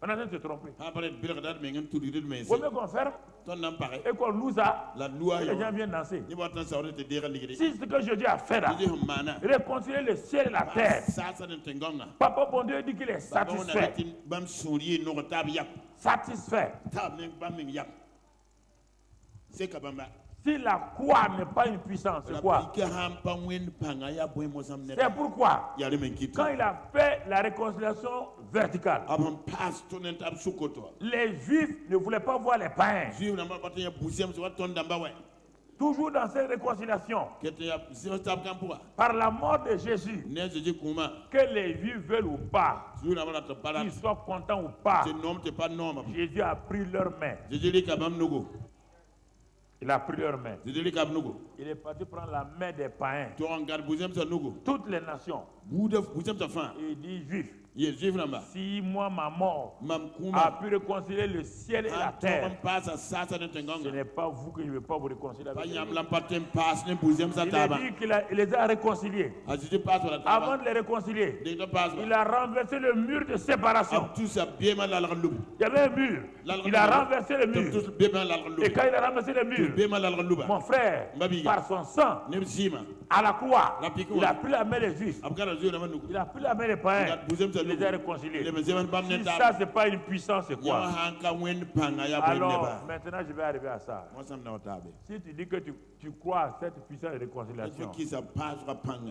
On est en train de se tromper. Vaut mieux qu'on ferme et qu'on loue ça, et les gens viennent danser. Si ce que Jésus a fait là, réconcilier le ciel et la terre, Papa bon Dieu dit qu'il est satisfait. Satisfait. Si la croix n'est pas une puissance, c'est quoi? C'est pourquoi, quand il a fait la réconciliation verticale, les Juifs ne voulaient pas voir les païens. Toujours dans cette réconciliation, par la mort de Jésus, que les Juifs veulent ou pas, qu'ils soient contents ou pas, Jésus a pris leurs mains. Il a pris leurs mains. Il est parti prendre la main des païens. Toutes les nations. Et il dit Juifs. Si moi, ma mort, a pu réconcilier le ciel et la terre, ce n'est pas vous que je ne vais pas vous réconcilier avec Dieu. Il a dit qu'il les a réconciliés. Avant de les réconcilier, il a renversé le mur de séparation. Il y avait un mur. Il a renversé le mur. Et quand il a renversé le mur, mon frère, par son sang, à la croix, il a pris la main des Juifs. Il a pris la main des païens. Il les a réconciliés. Si ça, ce n'est pas une puissance, c'est quoi? Alors, maintenant, je vais arriver à ça. Si tu dis que tu crois à cette puissance de réconciliation,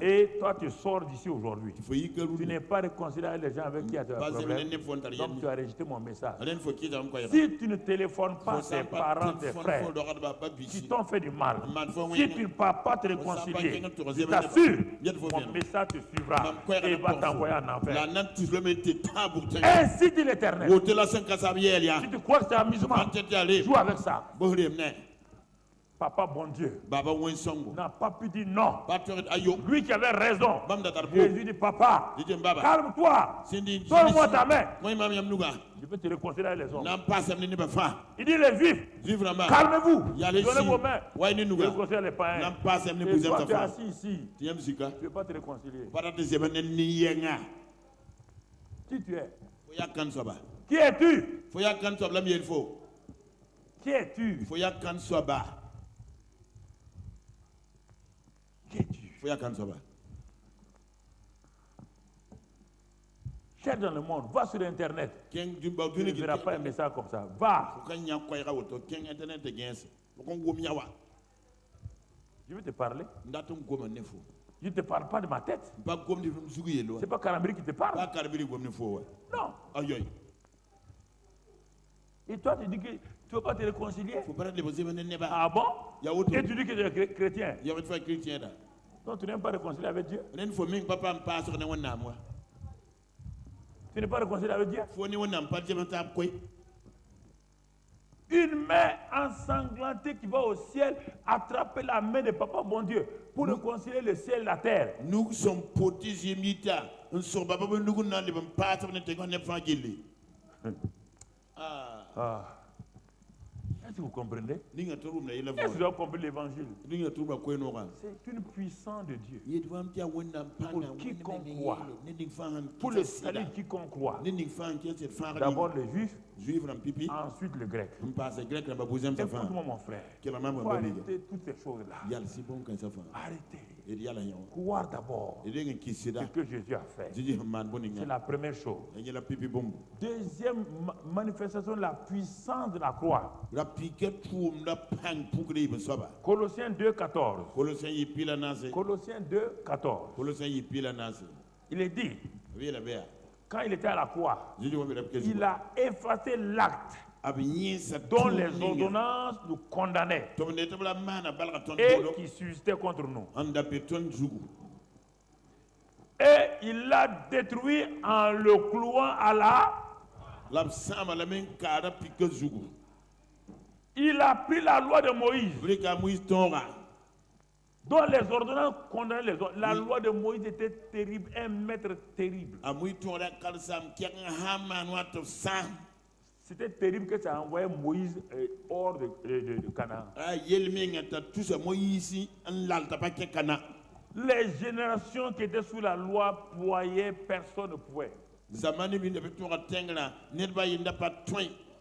et toi, tu sors d'ici aujourd'hui, tu n'es pas réconcilié avec les gens avec qui tu as des problèmes, donc tu as rejeté mon message. Si tu ne téléphones pas tes parents, tes frères, qui t'ont fait du mal, si tu ne peux pas te réconcilier, je t'assure, mon message te suivra et va t'envoyer en enfer. Ainsi dit l'Éternel. Si tu crois que c'est amusement, joue avec ça. Papa, bon Dieu, n'a pas pu dire non. Lui qui avait raison. Jésus dit, papa, calme-toi. Donne-moi ta main. Je vais te réconcilier avec les hommes. Il dit, les Juifs, calmez-vous. Donnez vos mains. Je vais réconcilier les païens. Et toi, tu es assis ici. Tu ne veux pas te réconcilier. Qui tu es? Qui es-tu? Qui es-tu? Qui es-tu? Cherche dans le monde, va sur Internet. Tu ne verras pas un message comme ça. Va. Je vais te parler. Je ne te parle pas de ma tête. C'est pas Karambiri qui te parle. Non. Et toi, tu dis que tu ne veux pas te réconcilier. Ah bon? Et tu dis que tu es chrétien. Donc tu n'aimes pas réconcilier avec Dieu. Tu n'es pas réconcilié avec Dieu. Une main ensanglantée qui va au ciel attraper la main de Papa bon Dieu pour réconcilier le ciel et la terre. Nous sommes est-ce que vous comprenez? Est-ce que vous avez compris l'évangile? C'est une puissance de Dieu. Pour quiconque croit. Pour le salut de quiconque croit. D'abord les Juifs, ensuite le Grec. Écoute-moi mon frère. Il faut arrêter toutes ces choses-là. Arrêtez. Croire d'abord ce que Jésus a fait. C'est la première chose. Deuxième manifestation de la puissance de la croix. Colossiens 2,14. Colossiens 2,14. Il est dit, quand il était à la croix, il a effacé l'acte dont les ordonnances nous condamnaient et qui suscitaient contre nous. Et il l'a détruit en le clouant à la... Il a pris la loi de Moïse dont les ordonnances condamnaient les autres. La loi de Moïse était terrible, un maître terrible. C'était terrible que ça a envoyé Moïse hors de Canaan. Les générations qui étaient sous la loi voyaient, personne ne pouvait.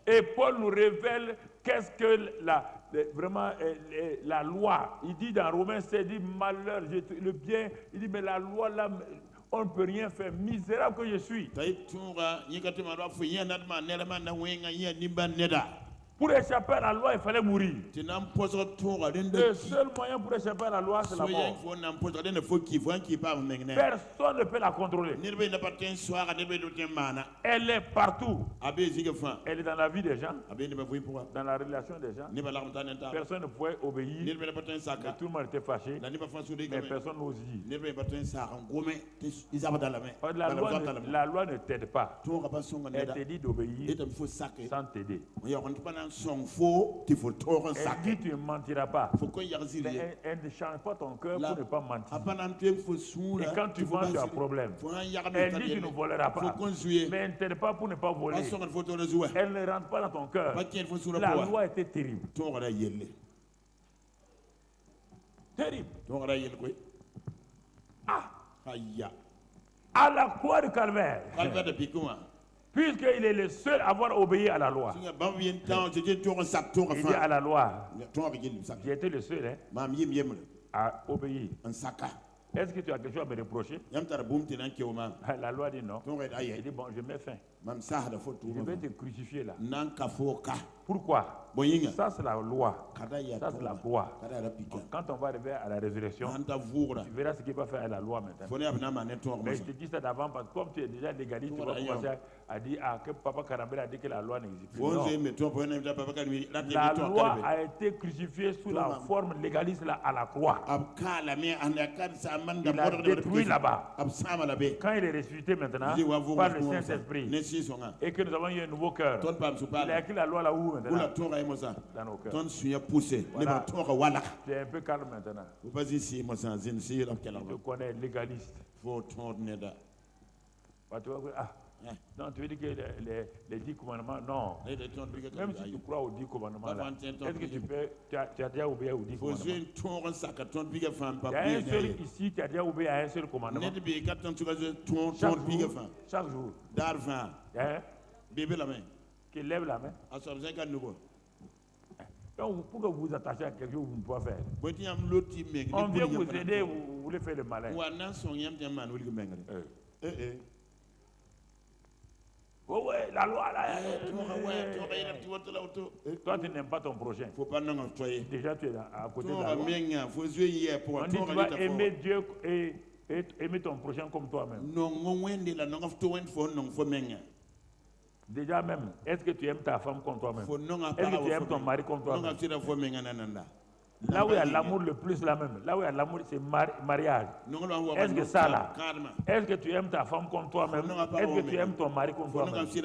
Et Paul nous révèle qu'est-ce que vraiment la loi. Il dit dans Romains 7, il dit malheur, le bien. Il dit mais la loi là, on ne peut rien faire. Misérable que je suis. Pour échapper à la loi, il fallait mourir. Le seul moyen pour échapper à la loi, c'est la mort. Personne ne peut la contrôler. Elle est partout. Elle est dans la vie des gens, dans la relation des gens. Personne ne pouvait obéir. Mais tout le monde était fâché. Mais personne n'ose dire. La loi ne t'aide pas. Elle te dit d'obéir sans t'aider. dit tu ne mentiras pas. Mais elle ne change pas ton cœur pour ne pas mentir. Et quand tu mens, tu as un problème. Elle dit tu ne voleras pas. Mais elle ne t'aide pas pour ne pas voler. Elle ne rentre pas dans ton cœur. La loi était terrible. Terrible. Ah! À la croix du Calvaire. Puisqu'il est le seul à avoir obéi à la loi. Il dit à la loi. J'ai été le seul à obéir. Est-ce que tu as quelque chose à me reprocher? La loi dit non. Il dit bon, je mets fin. Je vais te crucifier là. Pourquoi? Ça c'est la loi. Ça c'est la croix. Quand on va arriver à la résurrection, tu verras ce qu'il va faire à la loi maintenant. Mais je te dis ça d'avant parce que comme tu es déjà légaliste, tu vas commencer à dire que Papa Karambel a dit que la loi n'existe plus. Non. La loi a été crucifiée sous la forme légaliste là, à la croix. Il a détruit là-bas. Quand il est ressuscité maintenant par le Saint-Esprit et que nous avons eu un nouveau cœur, il a écrit la loi là-haut maintenant. Dans nos cœurs. Voilà. Tu es un peu calme maintenant. Je connais légaliste. Non, tu veux dire que les 10 commandements, non. Même si tu crois aux 10 commandements, est-ce que tu as déjà obéi aux 10 commandements? Il y a un seul ici qui a déjà obéi à un seul commandement. Chaque jour. Qui lève la main. Donc, pour que vous vous attachiez à quelque chose, vous ne pouvez pas faire. On vient vous aider, vous voulez faire le malin. Oh ouais, la loi là. Toi, tu n'aimes pas ton prochain. Déjà, tu es à côté de la loi. On dit tu vas aimer Dieu et aimer ton prochain comme toi-même. Déjà même, est-ce que tu aimes ta femme comme toi-même? Est-ce que tu aimes ton mari comme toi-même? Là où il y a l'amour le plus là même, là où il y a l'amour c'est mariage. Est-ce que ça là? Est-ce que tu aimes ta femme comme toi-même? Est-ce que tu aimes ton mari comme toi-même? Si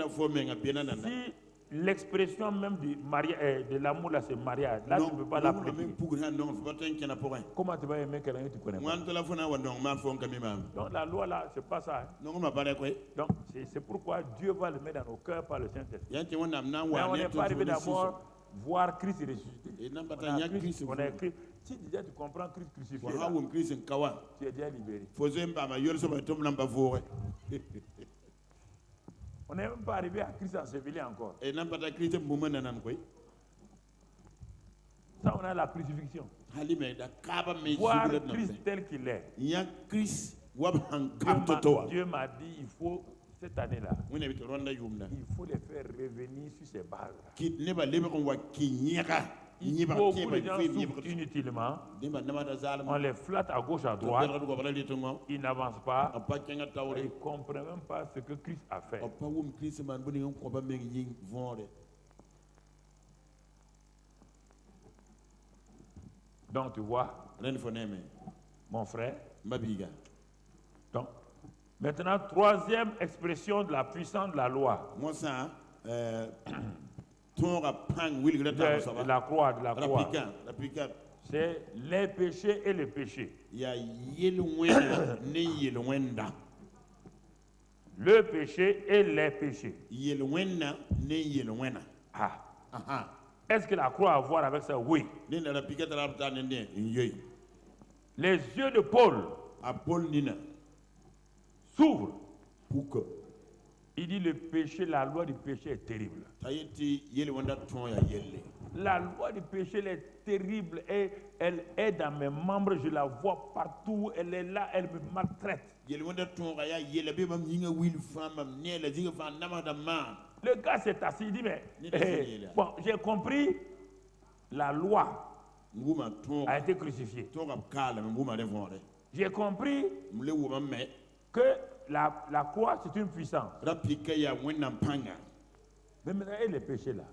l'expression même du mariage, de l'amour là c'est mariage, là tu ne peux pas l'appliquer. Comment tu vas aimer quelqu'un que tu connais pas? Donc la loi là, c'est pas ça. Donc c'est pourquoi Dieu va le mettre dans nos cœurs par le Saint-Esprit. Mais on n'est pas arrivé d'abord voir Christ ressuscité. On a Christ. Si déjà tu comprends Christ crucifié, là, tu es déjà libéré. On n'est même pas arrivé à Christ enseveli encore. Ça, on a la crucifixion. Voir Christ tel qu'il est. Dieu m'a dit, il faut, cette année-là, il faut les faire revenir sur ces bases. Il faut que les gens souffrent inutilement. On les flatte à gauche, à droite. Ils n'avancent pas. Ils ne comprennent même pas ce que Christ a fait. Donc tu vois, mon frère. Donc, maintenant, troisième expression de la puissance de la loi. De la croix. C'est les péchés et les péchés. Le péché et les péchés. Est-ce que la croix a à voir avec ça? Oui. Les yeux de Paul s'ouvrent. Il dit le péché, la loi du péché est terrible. La loi du péché elle est terrible et elle est dans mes membres, je la vois partout, elle est là, elle me maltraite. Le gars s'est assis, il dit mais bon, j'ai compris, la loi a été crucifiée. J'ai compris que la croix c'est une puissance. Mais maintenant, et les péchés là?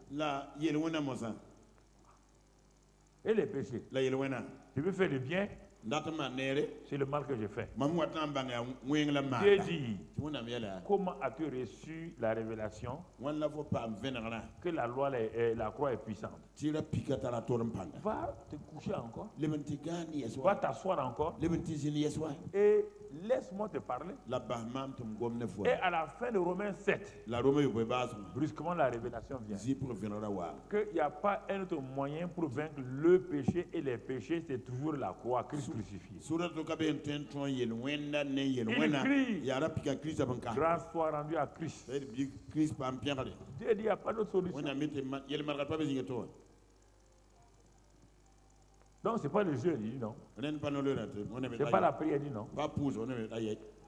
Et les péchés? Je veux faire le bien, c'est le mal que j'ai fait. Dieu dit, comment as-tu reçu la révélation que la croix est puissante? Va te coucher encore. Va t'asseoir encore. Et laisse-moi te parler. Et à la fin de Romains 7, brusquement la révélation vient. Qu'il n'y a pas un autre moyen pour vaincre le péché et les péchés, c'est toujours la croix, Christ crucifié. Il crie, grâce soit rendue à Christ. Dieu dit, il n'y a pas d'autre solution. Donc, ce n'est pas le jeu, il dit non. Ce n'est pas la prière, il dit non.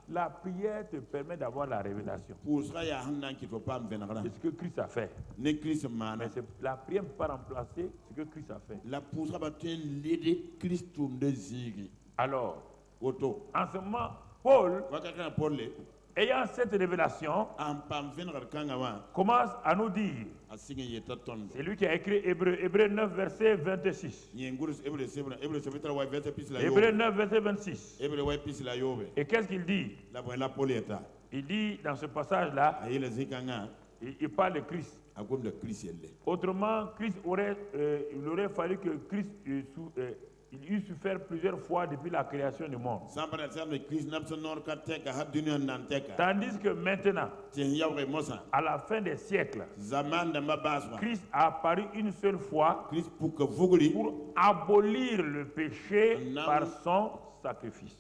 La prière te permet d'avoir la révélation. C'est ce que Christ a fait. Mais la prière ne peut pas remplacer ce que Christ a fait. Alors, en ce moment, Paul, ayant cette révélation, commence à nous dire, c'est lui qui a écrit Hébreux 9, verset 26. Hébreux 9, verset 26. Et qu'est-ce qu'il dit? Il dit dans ce passage-là, il parle de Christ. Autrement, il aurait fallu que Christ il eut souffert plusieurs fois depuis la création du monde. Tandis que maintenant, à la fin des siècles, Christ a apparu une seule fois pour abolir le péché par son sacrifice.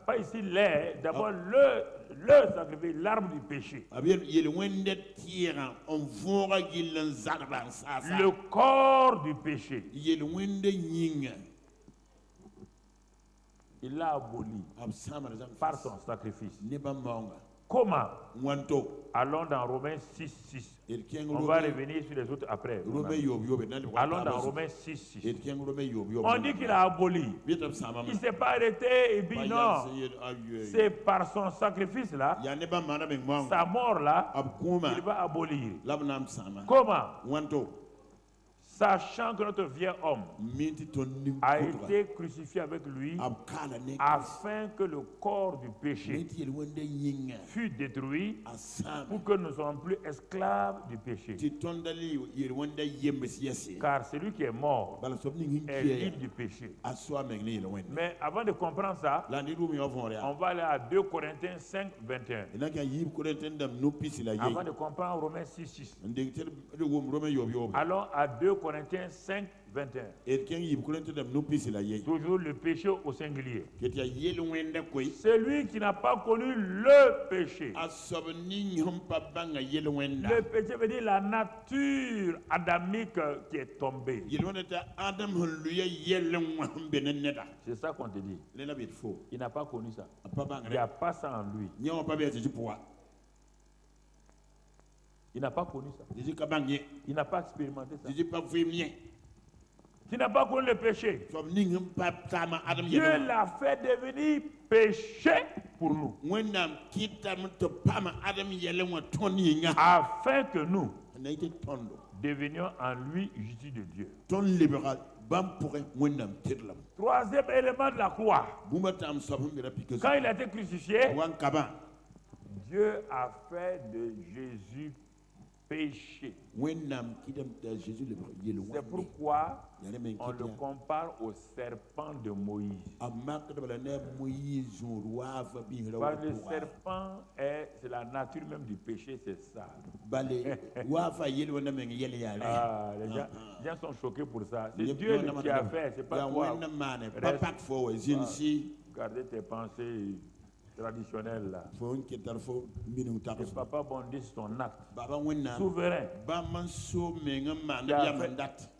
Pas ici l'air, d'abord le sacrifice, l'arbre du péché. Le corps du péché. Il l'a aboli par son sacrifice. Comment? Allons dans Romains 6, 6. On va revenir sur les autres après. Allons dans Romains 6, 6. On dit qu'il a aboli. Il ne s'est pas arrêté et dit non. C'est par son sacrifice-là, sa mort-là, il va abolir. Comment? Sachant que notre vieil homme a été crucifié avec lui afin que le corps du péché fût détruit pour que nous ne soyons plus esclaves du péché. Car celui qui est mort est libre du péché. Mais avant de comprendre ça, on va aller à 2 Corinthiens 5, 21. Avant de comprendre Romains 6, 6. Allons à 2 Corinthiens 5, 21. Toujours le péché au singulier. Celui qui n'a pas connu le péché. Le péché veut dire la nature adamique qui est tombée. C'est ça qu'on te dit. Il n'a pas connu ça. Il n'y a pas ça en lui. Il n'a pas connu ça. Il n'a pas expérimenté ça. Tu n'as pas connu le péché. Dieu l'a fait devenir péché pour nous. Afin que nous devenions en lui justice de Dieu. Troisième élément de la croix. Quand il a été crucifié, Dieu a fait de Jésus péché. C'est pourquoi on le compare au serpent de Moïse. Parce que le serpent, c'est la nature même du péché, c'est ça. Les gens sont choqués pour ça. C'est Dieu qui a fait, c'est pas toi. Gardez tes pensées traditionnel là. Le papa bondit son acte souverain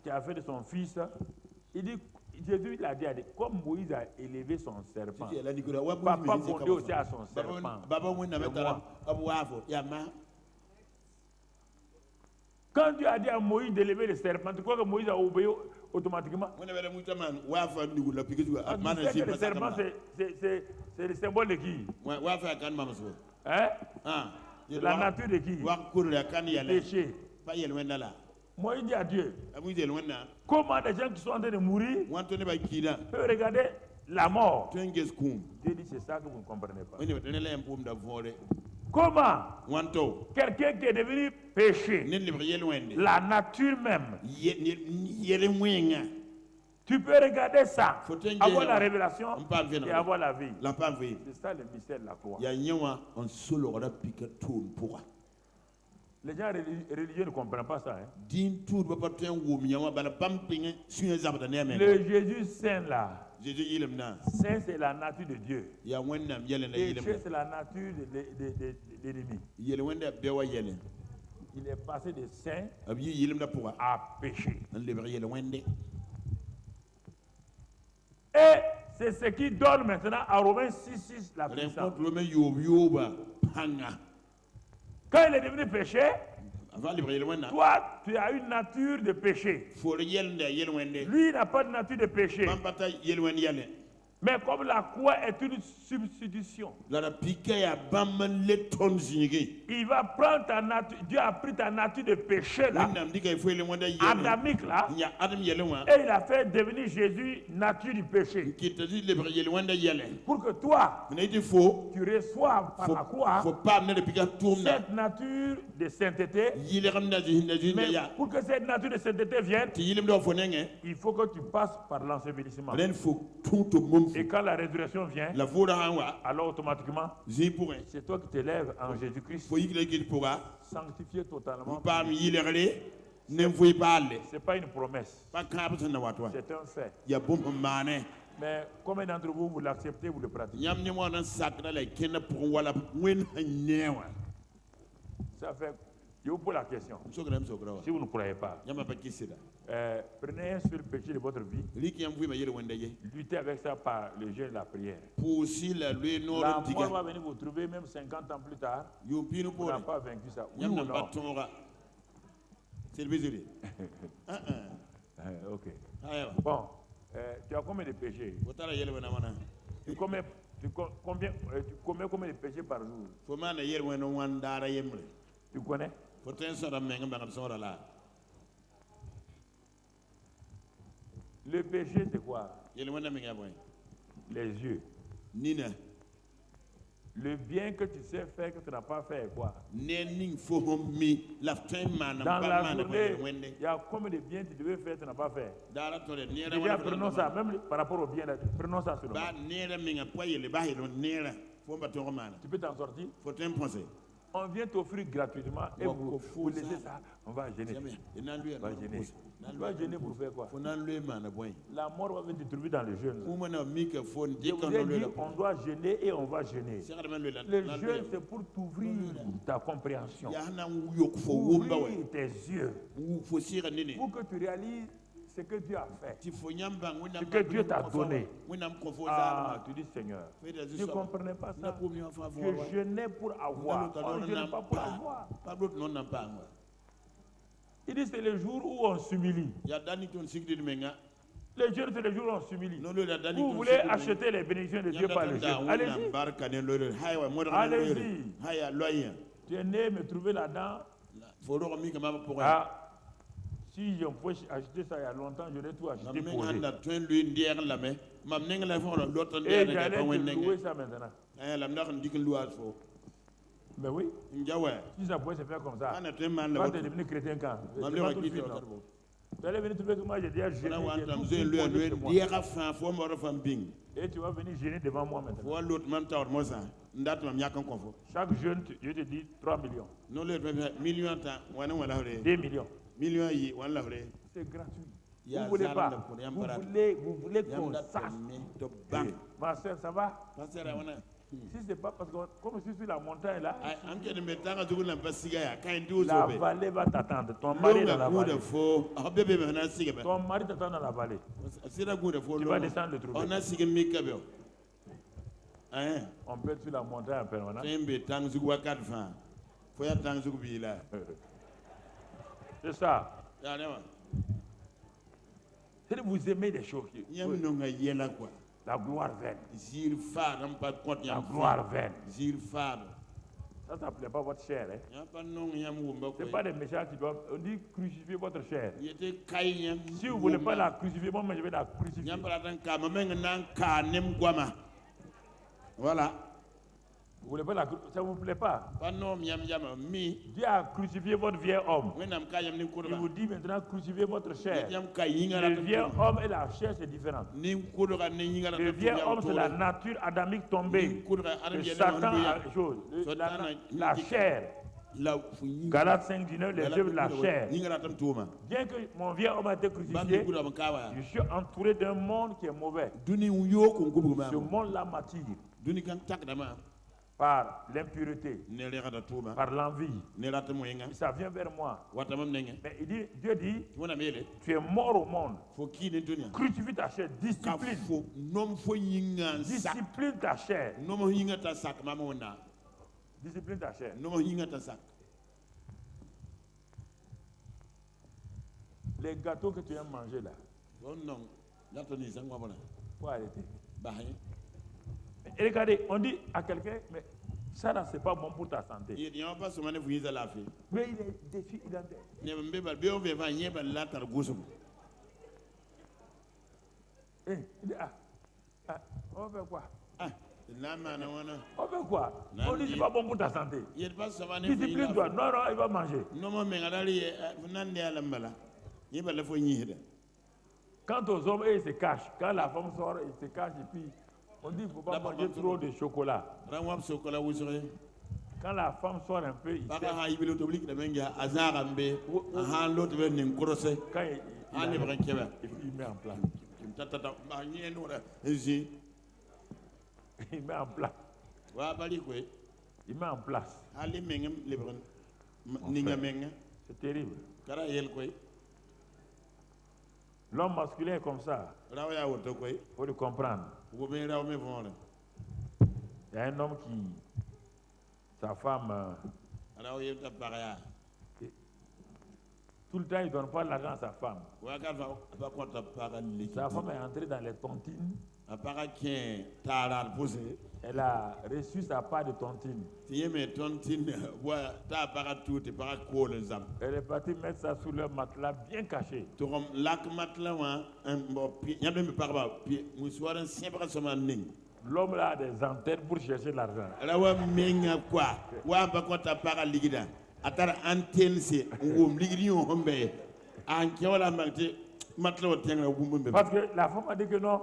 qui a fait de son fils. Il dit, Jésus il a dit, comme Moïse a élevé son serpent, papa bondit aussi à son serpent. Quand Dieu a dit à Moïse d'élever le serpent, tu crois que Moïse a obéi automatiquement? Le serpent, c'est le symbole de qui? Hein? La nature de qui? Péché. Moi, il dit à Dieu, comment des gens qui sont en train de mourir peuvent regarder la mort? Dieu dit, c'est ça que vous ne comprenez pas. Comment quelqu'un qui est devenu péché, la nature même, tu peux regarder ça, avoir la révélation et avoir la vie. C'est ça le mystère de la croix. Les gens religieux ne comprennent pas ça. Hein? Le Jésus saint là, saint c'est la nature de Dieu. Et Dieu c'est la nature de l'ennemi. Il est passé de saint à péché. Et c'est ce qui donne maintenant à Romains 6:6 la puissance. Quand il est devenu péché, toi, tu as une nature de péché. Lui, il n'a pas de nature de péché. Mais comme la croix est une substitution, il va prendre ta nature. Dieu a pris ta nature de péché là, adamique là, et il a fait devenir Jésus nature du péché. Pour que toi, tu reçoives par la croix cette nature de sainteté. Mais pour que cette nature de sainteté vienne, il faut que tu passes par l'ensevelissement. Et quand la résurrection vient, alors automatiquement, c'est toi qui t'élèves en Jésus-Christ, sanctifié totalement. C'est pas une promesse, c'est un fait. Mais combien d'entre vous, vous l'acceptez, vous le pratiquez? Ça fait, je vous pose la question. Si vous ne croyez pas, prenez un seul péché de votre vie, luttez avec ça par le jeûne et la prière. La mort va venir vous trouver même 50 ans plus tard. Vous n'avez pas vaincu ça. Oui ou non? Ok. Bon, tu as combien de péchés? Tu commets combien de péchés par jour? Tu connais? Le péché, c'est quoi? Les yeux. Le bien que tu sais faire que tu n'as pas fait, quoi? Dans la journée, il y a combien de bien tu devais faire que tu n'as pas fait? Déjà, prenons ça, même par rapport au bien, prenons ça sur le Tu peux t'en sortir? On vient t'offrir gratuitement et vous laissez ça, on va gêner. On va gêner pour faire quoi? La mort va venir te trouver dans le jeûne. Je vous ai dit, on doit gêner et on va gêner. Le jeûne, c'est pour t'ouvrir ta compréhension, ouvrir tes yeux, pour que tu réalises ce que Dieu a fait, ce que Dieu t'a donné. Ah, tu dis Seigneur, je ne comprenais pas ça. Je jeûnais pour avoir, on ne jeûne pas pour avoir. Il dit c'est le jour où on s'humilie. Le jeûne, c'est le jour où on s'humilie. Vous voulez acheter les bénédictions de Dieu par le jeûne. Allez-y. Allez-y. Tu es né me trouver là-dedans. Ah. Si je pouvais acheter ça il y a longtemps, j'aurais tout acheté pour lui. Et j'allais te louer ça maintenant. Mais oui. Si ça pouvait se faire comme ça, quand tu es devenu chrétien quand? Tu allais venir trouver que moi j'ai déjà gêné. Et tu vas venir gêner devant moi maintenant. Chaque jeune, je te dis 3 millions. 2 millions. C'est gratuit. Vous ne voulez pas. Vous voulez qu'on sache. Ma soeur, ça va? Si c'est pas parce que comme je suis sur la montagne là, la vallée va t'attendre. Ton mari est dans la vallée. Ton mari t'attend dans la vallée. Tu vas descendre le trouver. On peut être sur la montagne en permanence. C'est ça. C'est vous aimez des choses. La gloire vaine. La gloire vaine. Ça ne plaît pas votre chair. Hein? Ce n'est pas des méchants qui doivent. On dit crucifier votre chair. Si vous ne voulez pas la crucifier, moi je vais la crucifier. Voilà. Vous voulez pas la crucifier, ça ne vous plaît pas? Dieu a crucifié votre vieil homme. Il vous dit maintenant crucifier votre chair. Le vieil homme et la chair, c'est différent. Le vieil homme, c'est la nature adamique tombée. Le Satan a chose. La chair. Galates 5:19, les œuvres de la chair. Bien que mon vieil homme a été crucifié, je suis entouré d'un monde qui est mauvais. Ce monde-là m'attire. Par l'impureté, par l'envie. Ça vient vers moi. Mais il dit, Dieu dit, tu es mort au monde. Crucifie ta chair, discipline. Discipline ta chair. Discipline ta chair. Les gâteaux que tu aimes manger là. Faut arrêter. Et regardez, on dit à quelqu'un, mais ça là, c'est pas bon pour ta santé. Mais il est défi identique. Il dit, on fait quoi? On fait quoi? On dit, c'est pas bon pour ta santé. Discipline-toi. Non, non, il va manger. Quant aux hommes, ils se cachent. Quand la femme sort, ils se cachent et puis on dit qu'il ne faut pas manger trop de chocolat. Quand la femme sort un peu, il met en place. Il met en place. Il met en place. C'est terrible. L'homme masculin est comme ça. Il faut le comprendre. Il y a un homme qui, sa femme, tout le temps il ne donne pas l'argent à sa femme. Sa femme est entrée dans les tontines. Elle a reçu sa part de tontine. Elle est partie mettre ça sous le matelas bien caché. L'homme là a des antennes pour chercher l'argent. Parce que la femme a dit que non.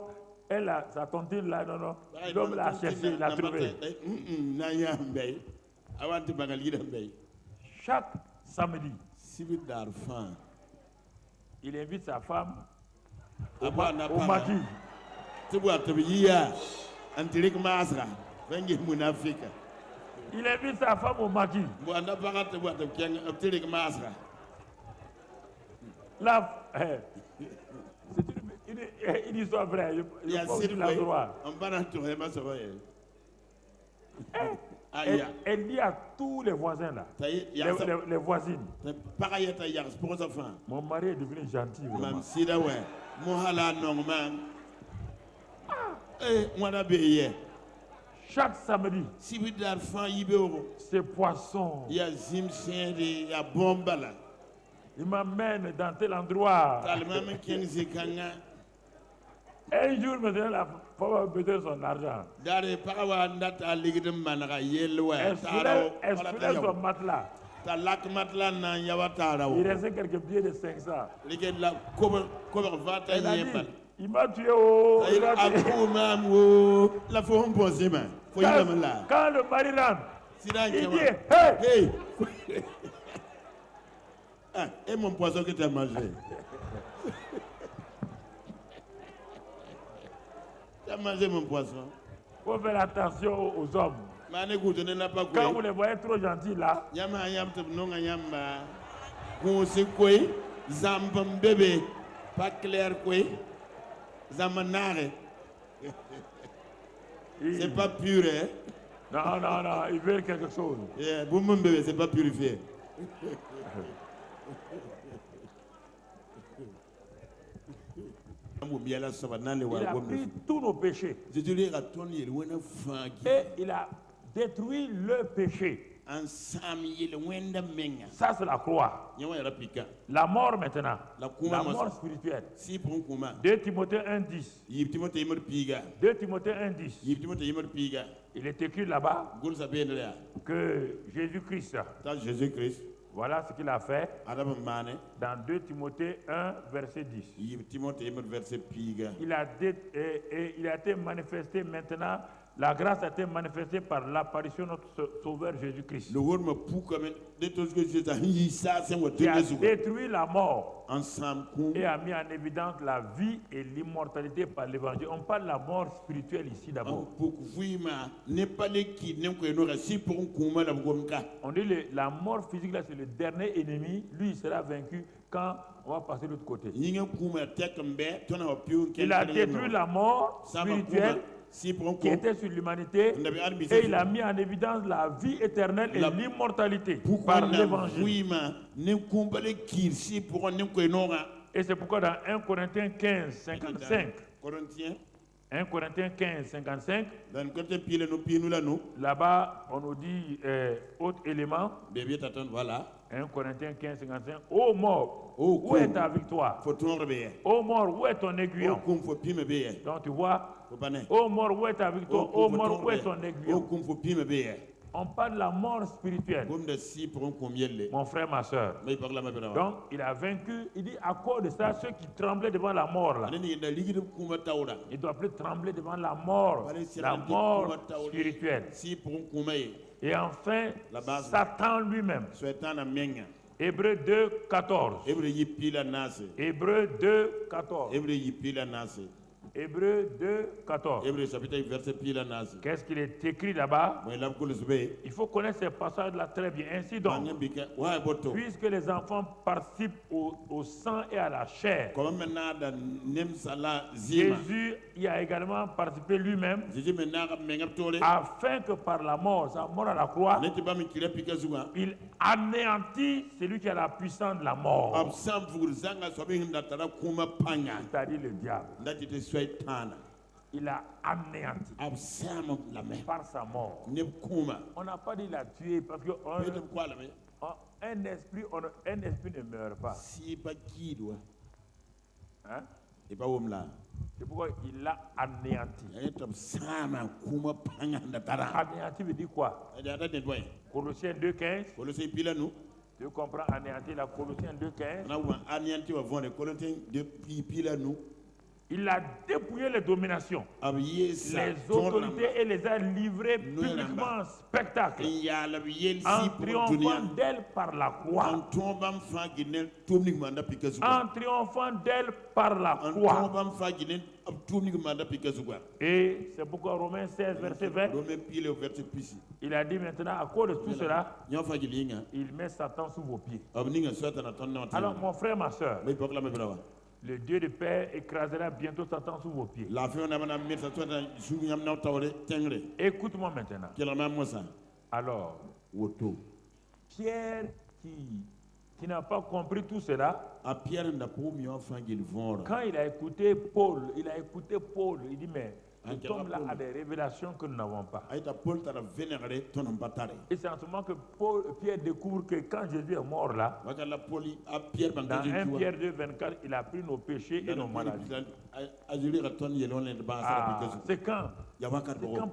Elle a sa tontine là, non, non. L'homme l'a cherché, il l'a trouvé. Chaque samedi, il invite sa femme au maquis. Il invite sa femme au maquis. Là, c'est une histoire vraie. Elle dit à tous les voisins là, les voisines. Mon mari est devenu gentil. Chaque samedi, c'est poisson. Il m'amène dans tel endroit. Un jour, maintenant, la femme a besoin de son argent. Elle soulève son matelas. Il restait quelques billets de 500. Elle a dit, il m'a tué. Quand le mari rentre, il dit, hey! Et mon poisson que tu as mangé. Tu as mangé mon poisson. Il faut faire attention aux hommes. Quand vous les voyez trop gentils là, c'est pas pur, hein? Non, non, non, ils veulent quelque chose. Mon bébé, c'est pas purifié. Il a pris tous nos péchés. Et il a détruit le péché. Ça, c'est la croix. La mort maintenant. La mort spirituelle. 2 Timothée 1,10. 2 Timothée 1,10. Il est écrit là-bas que Jésus-Christ, voilà ce qu'il a fait dans 2 Timothée 1, verset 10. Il a été manifesté maintenant. La grâce a été manifestée par l'apparition de notre Sauveur Jésus-Christ. Qui a détruit la mort et a mis en évidence la vie et l'immortalité par l'évangile. On parle de la mort spirituelle ici d'abord. On dit la mort physique là, c'est le dernier ennemi. Lui, il sera vaincu quand on va passer de l'autre côté. Il a détruit la mort spirituelle qui était sur l'humanité et il a mis en évidence la vie éternelle et l'immortalité par l'évangile. Et c'est pourquoi dans 1 Corinthiens 15, 55, 1 Corinthiens 15, 55, là-bas on nous dit autre élément. 1 Corinthiens 15, 55. Ô mort, où est ta victoire? Ô mort, où est ton aiguillon? Donc tu vois, ô mort, où est ta victoire? Ô mort, où est ton aiguillon? On parle de la mort spirituelle. Mon frère, ma soeur. Donc il a vaincu. Il dit à cause de ça, ceux qui tremblaient devant la mort là, ils ne doivent plus trembler devant la mort spirituelle. Et enfin, Satan lui-même. Hébreux 2, 14. Hébreux 2, 14. Hébreux 2, 14. Qu'est-ce qu'il est écrit là-bas? Il faut connaître ces passages-là très bien. Ainsi donc, puisque les enfants participent au sang et à la chair, Jésus y a également participé lui-même, afin que par la mort, sa mort à la croix, il anéantit celui qui a la puissance de la mort, c'est-à-dire le diable. Il a anéanti par sa mort. On n'a pas dit il a tué parce que un esprit ne meurt pas. Hein? C'est pourquoi il l'a anéanti. Anéanti veut dire quoi? Colossiens 2,15. Tu comprends anéanti la Colossiens 2,15. Il a dépouillé les dominations, les autorités et les a livrées publiquement en spectacle, en triomphant d'elles par la croix. En triomphant d'elles par la croix. Et c'est pourquoi Romains 16, verset 20, il a dit maintenant, à cause de tout cela, il met Satan sous vos pieds. Alors mon frère, ma soeur, le Dieu de paix écrasera bientôt Satan sous vos pieds. Écoute-moi maintenant. Alors, Pierre qui n'a pas compris tout cela, quand il a écouté Paul, il dit mais cet homme-là a des révélations que nous n'avons pas. Et c'est en ce moment que Pierre découvre que quand Jésus est mort là, dans 1 Pierre 2, 24, il a pris nos péchés et nos maladies. C'est quand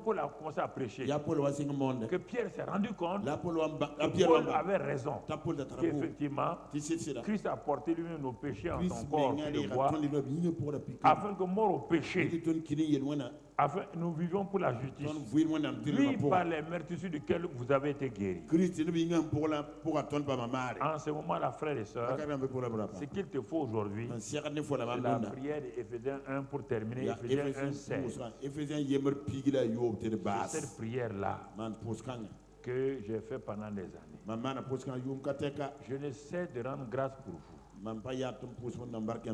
Paul a commencé à prêcher que Pierre s'est rendu compte que Paul avait raison. Qu'effectivement, Christ a porté lui-même nos péchés en son corps, afin que mort au péché, afin que nous vivions pour la justice. Lui, par les meurtrissures duquel vous avez été guéris. En ce moment-là, frères et sœurs, ce qu'il te faut aujourd'hui, c'est la prière d'Éphésiens 1 pour terminer. Éphésiens 1, 16. C'est cette prière-là que j'ai fait pendant des années. Je ne sais de rendre grâce pour vous. Et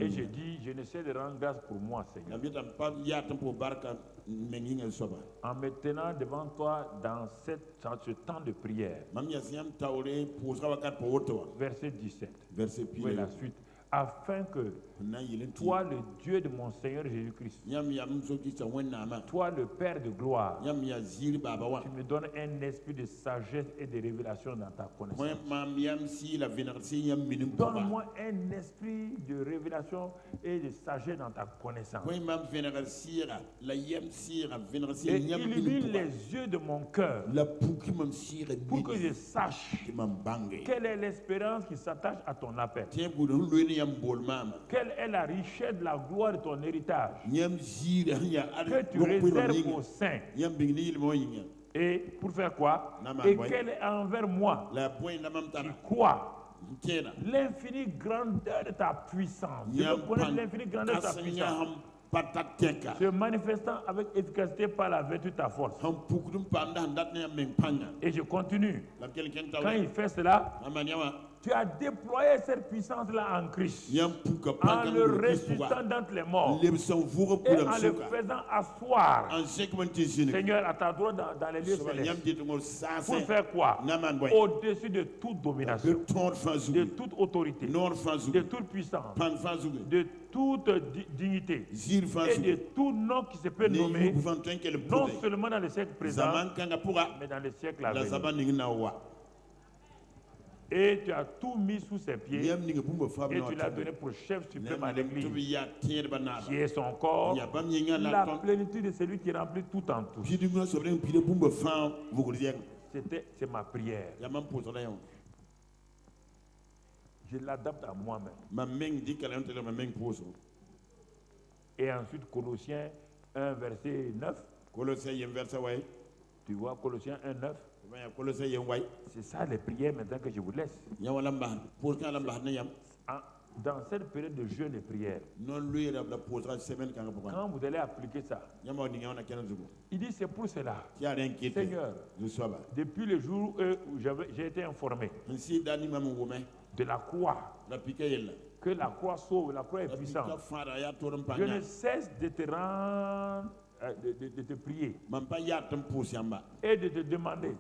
je dis, je ne sais de rendre grâce pour moi, Seigneur. En me tenant devant toi dans ce temps de prière. Verset 17. Oui, la suite. afin que toi, le Dieu de mon Seigneur Jésus-Christ, toi, le Père de gloire, tu me donnes un esprit de sagesse et de révélation dans ta connaissance. Donne-moi un esprit de révélation et de sagesse dans ta connaissance. Et illumine les yeux de mon cœur pour que je sache quelle est l'espérance qui s'attache à ton appel. Quelle est la richesse de la gloire de ton héritage que tu réserves aux saints. Et pour faire quoi? Et quelle est envers moi qui crois l'infinie grandeur de ta puissance. Je veux connaître l'infinie grandeur de ta puissance, se manifestant avec efficacité par la vertu de ta force. Et je continue. Quand il fait cela, tu as déployé cette puissance-là en Christ, en le ressuscitant d'entre les morts et en le faisant asseoir, Seigneur, à ta droite dans les lieux célestes. Pour faire quoi? Au-dessus de toute domination, de toute autorité, de toute puissance, de toute dignité et de tout nom qui se peut nommer, non seulement dans le siècle présent, mais dans le siècle à venir. Et tu as tout mis sous ses pieds et tu l'as donné pour chef suprême à l'église, qui est son corps, la plénitude de celui qui remplit tout en tout. C'est ma prière. Je l'adapte à moi-même. Et ensuite, Colossiens 1, verset 9. Tu vois, Colossiens 1, 9. C'est ça les prières maintenant que je vous laisse. Dans cette période de jeûne et prière, quand vous allez appliquer ça, il dit c'est pour cela, Seigneur, depuis le jour où j'ai été informé de la croix, que la croix sauve, la croix est puissante, je ne cesse de te rendre, de te prier et de te demander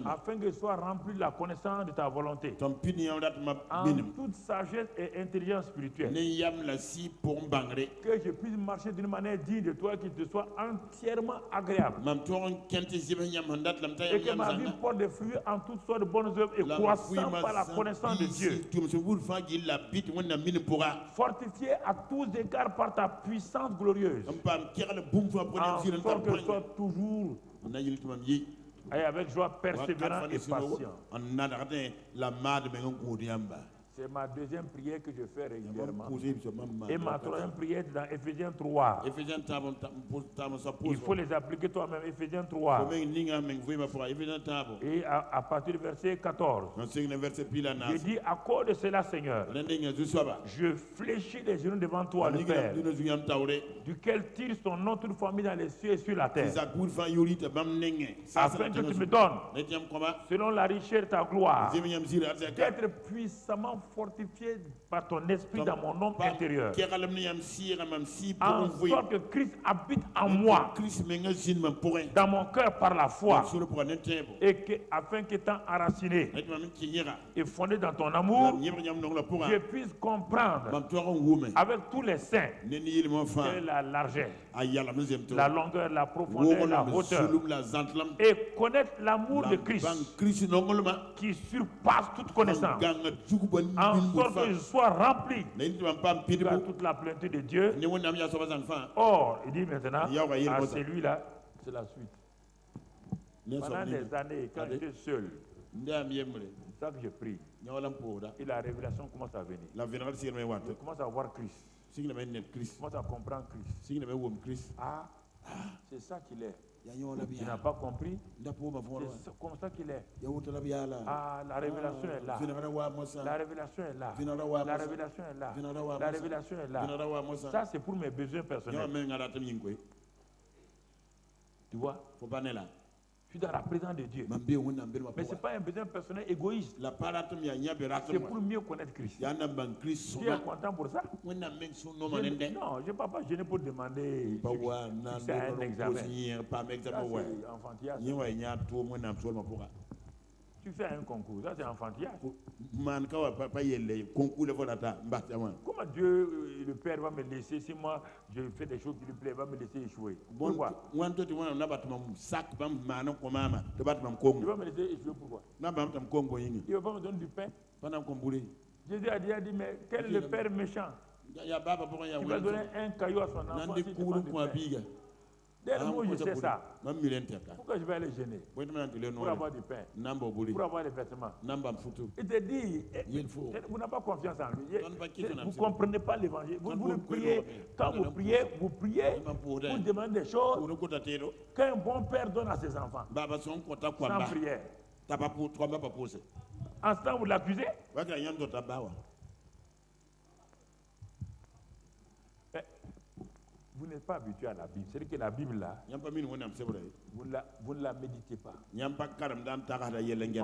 afin que sois rempli de la connaissance de ta volonté en toute sagesse et intelligence spirituelle, que je puisse marcher d'une manière digne de toi, qui te soit entièrement agréable et que ma vie porte des fruits en toutes sortes de bonnes œuvres et croissant par la connaissance de Dieu, fortifié à tous égards par ta puissance glorieuse, en sorte que je sois toujours et avec joie persévérant et patient. C'est ma deuxième prière que je fais régulièrement. Et ma troisième prière est dans Éphésiens 3. Il faut les appliquer toi-même. Éphésiens 3. Et à partir du verset 14. Je dis à cause de cela, Seigneur, je fléchis les genoux devant toi, le Père, duquel tire son nom toute famille dans les cieux et sur la terre, afin que tu me donnes, selon la richesse de ta gloire, d'être puissamment fortifié par ton esprit dans mon homme intérieur, en sorte que Christ habite en moi, dans mon cœur par la foi, et que, afin qu'étant enraciné et fondé dans ton amour, je puisse comprendre avec tous les saints quelle est la largesse, la longueur, la profondeur, la hauteur, et connaître l'amour de Christ qui surpasse toute connaissance, en sorte que je sois rempli de toute la plénitude de Dieu. Or, il dit maintenant à celui-là, c'est la suite. Pendant des années, quand j'étais seul, c'est ça que je prie, et la révélation commence à venir. Je commence à voir Christ. Je commence à comprendre Christ. Ah, c'est ça qu'il est. Tu n'as pas compris? C'est comme ça qu'il est. Ah, la révélation est là. La révélation est là. La révélation est là. La révélation est là. Ça, c'est pour mes besoins personnels. Tu vois? Je suis dans la présence de Dieu. Mais ce n'est pas un besoin personnel égoïste. C'est pour mieux connaître Christ. Tu es content pour ça? Non, je ne peux pas gêner pour demander succès à un examen. Ça, c'est enfantillage. Tu fais un concours, ça c'est enfantillage. Comment Dieu, le Père, va me laisser, si moi je fais des choses qui lui plaisent, va me laisser échouer? Pourquoi? Il va me laisser échouer pourquoi? Il ne va pas me donner du pain. Jésus a dit, mais quel est le Père méchant qui va donner un caillou à son enfant si tu prends du pain? Dès le moment où je sais ça, pourquoi je vais aller gêner pour avoir du pain, pour avoir des vêtements? Il te dit, vous n'avez pas confiance en lui. Vous ne comprenez pas l'évangile. Vous priez, quand vous priez, vous demandez des choses qu'un bon père donne à ses enfants. Sans prière. En ce temps, vous l'accusez? Vous n'êtes pas habitué à la Bible. C'est-à-dire que la Bible, là, vous ne la méditez pas. On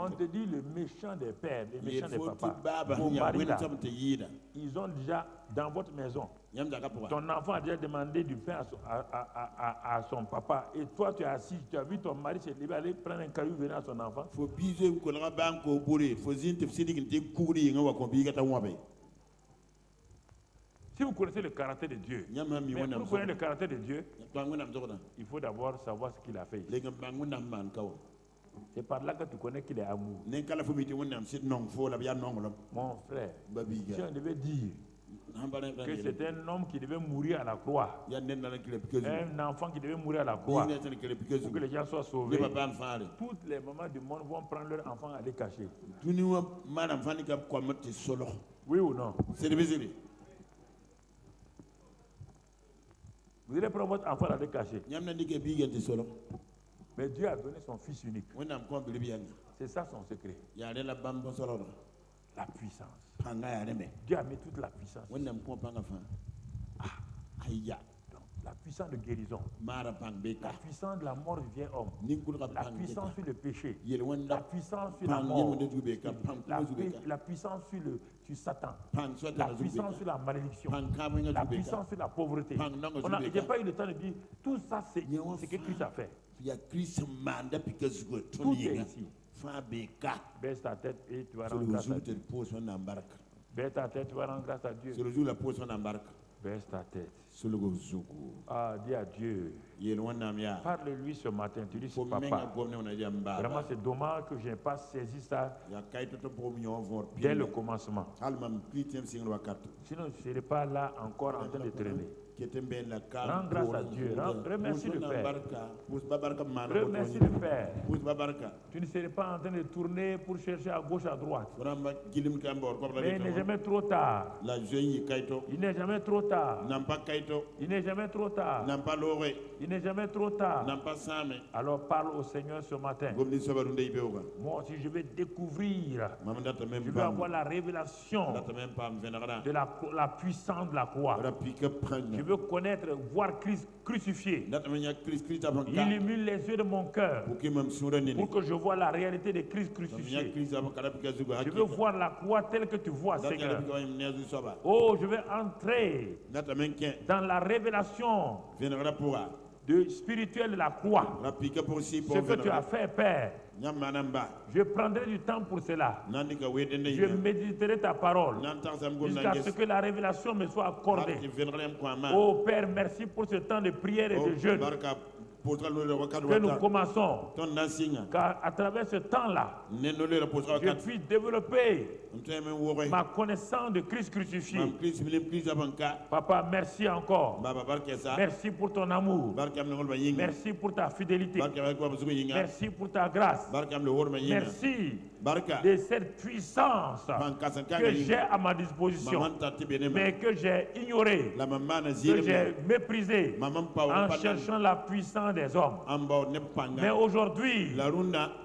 te dit le méchant des pères, les méchants des papas. Vos maris, là, ils ont déjà, dans votre maison, ton enfant a déjà demandé du pain à son papa. Et toi, tu es assis, tu as vu ton mari se lever, aller prendre un caillou, venir à son enfant. Si vous connaissez le caractère de Dieu, mais pour connaître le caractère de Dieu, il faut d'abord savoir ce qu'il a fait. C'est par là que tu connais qu'il est amour. Mon frère, si on devait dire que c'est un homme qui devait mourir à la croix, un enfant qui devait mourir à la croix, pour que les gens soient sauvés, toutes les mamans du monde vont prendre leur enfant à les cacher. Oui ou non? Vous allez prendre votre enfant à les cacher. Mais Dieu a donné son fils unique. C'est ça son secret. La puissance. Dieu a mis toute la puissance. La puissance de guérison, la puissance de la mort du vieil homme, la puissance sur le péché, la puissance sur la mort, la puissance sur Satan, la puissance sur la malédiction, la puissance sur la pauvreté. Je n'ai pas eu le temps de dire tout ça, c'est ce que Christ a fait. Tout est ici. Baisse ta tête et tu vas rendre grâce à Dieu. Baisse ta tête, tu vas rendre grâce à Dieu. Baisse ta tête. Ah, dis à Dieu. Parle-lui ce matin. Tu dis, papa, vraiment c'est dommage que je n'ai pas saisi ça dès le commencement. Sinon, je ne serais pas là encore en train de traîner. Rends grâce à Dieu. Remercie le Père. Remercie le Père. Tu ne serais pas en train de tourner pour chercher à gauche, à droite. Mais il n'est jamais trop tard. Il n'est jamais trop tard. Il n'est jamais trop tard. Il n'est jamais trop tard. Alors parle au Seigneur ce matin. Moi aussi, je vais découvrir. Je vais avoir la révélation de la puissance de la croix. Je veux connaître, voir Christ crucifié. Illumine les yeux de mon cœur pour que je vois la réalité de Christ crucifié. Je veux voir la croix telle que tu vois, Seigneur. Oh, je vais entrer dans la révélation spirituelle de la croix. Ce que tu as fait, Père. Je prendrai du temps pour cela. Je méditerai ta parole jusqu'à ce que la révélation me soit accordée. Oh Père, merci pour ce temps de prière et de jeûne que nous commençons. Car à travers ce temps-là, je puis développer ma connaissance de Christ crucifié. Papa, merci encore. Merci pour ton amour. Merci pour ta fidélité. Merci pour ta grâce. Merci de cette puissance que j'ai à ma disposition, mais que j'ai ignorée, que j'ai méprisée en cherchant la puissance des hommes. Mais aujourd'hui,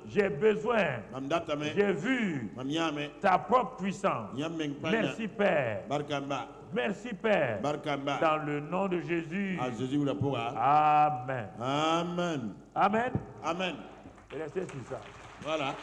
j'ai besoin, j'ai vu ta propre puissance. Merci Père. Merci Père. Dans le nom de Jésus. Amen. Amen. Amen. Amen. Restez sur ça. Voilà.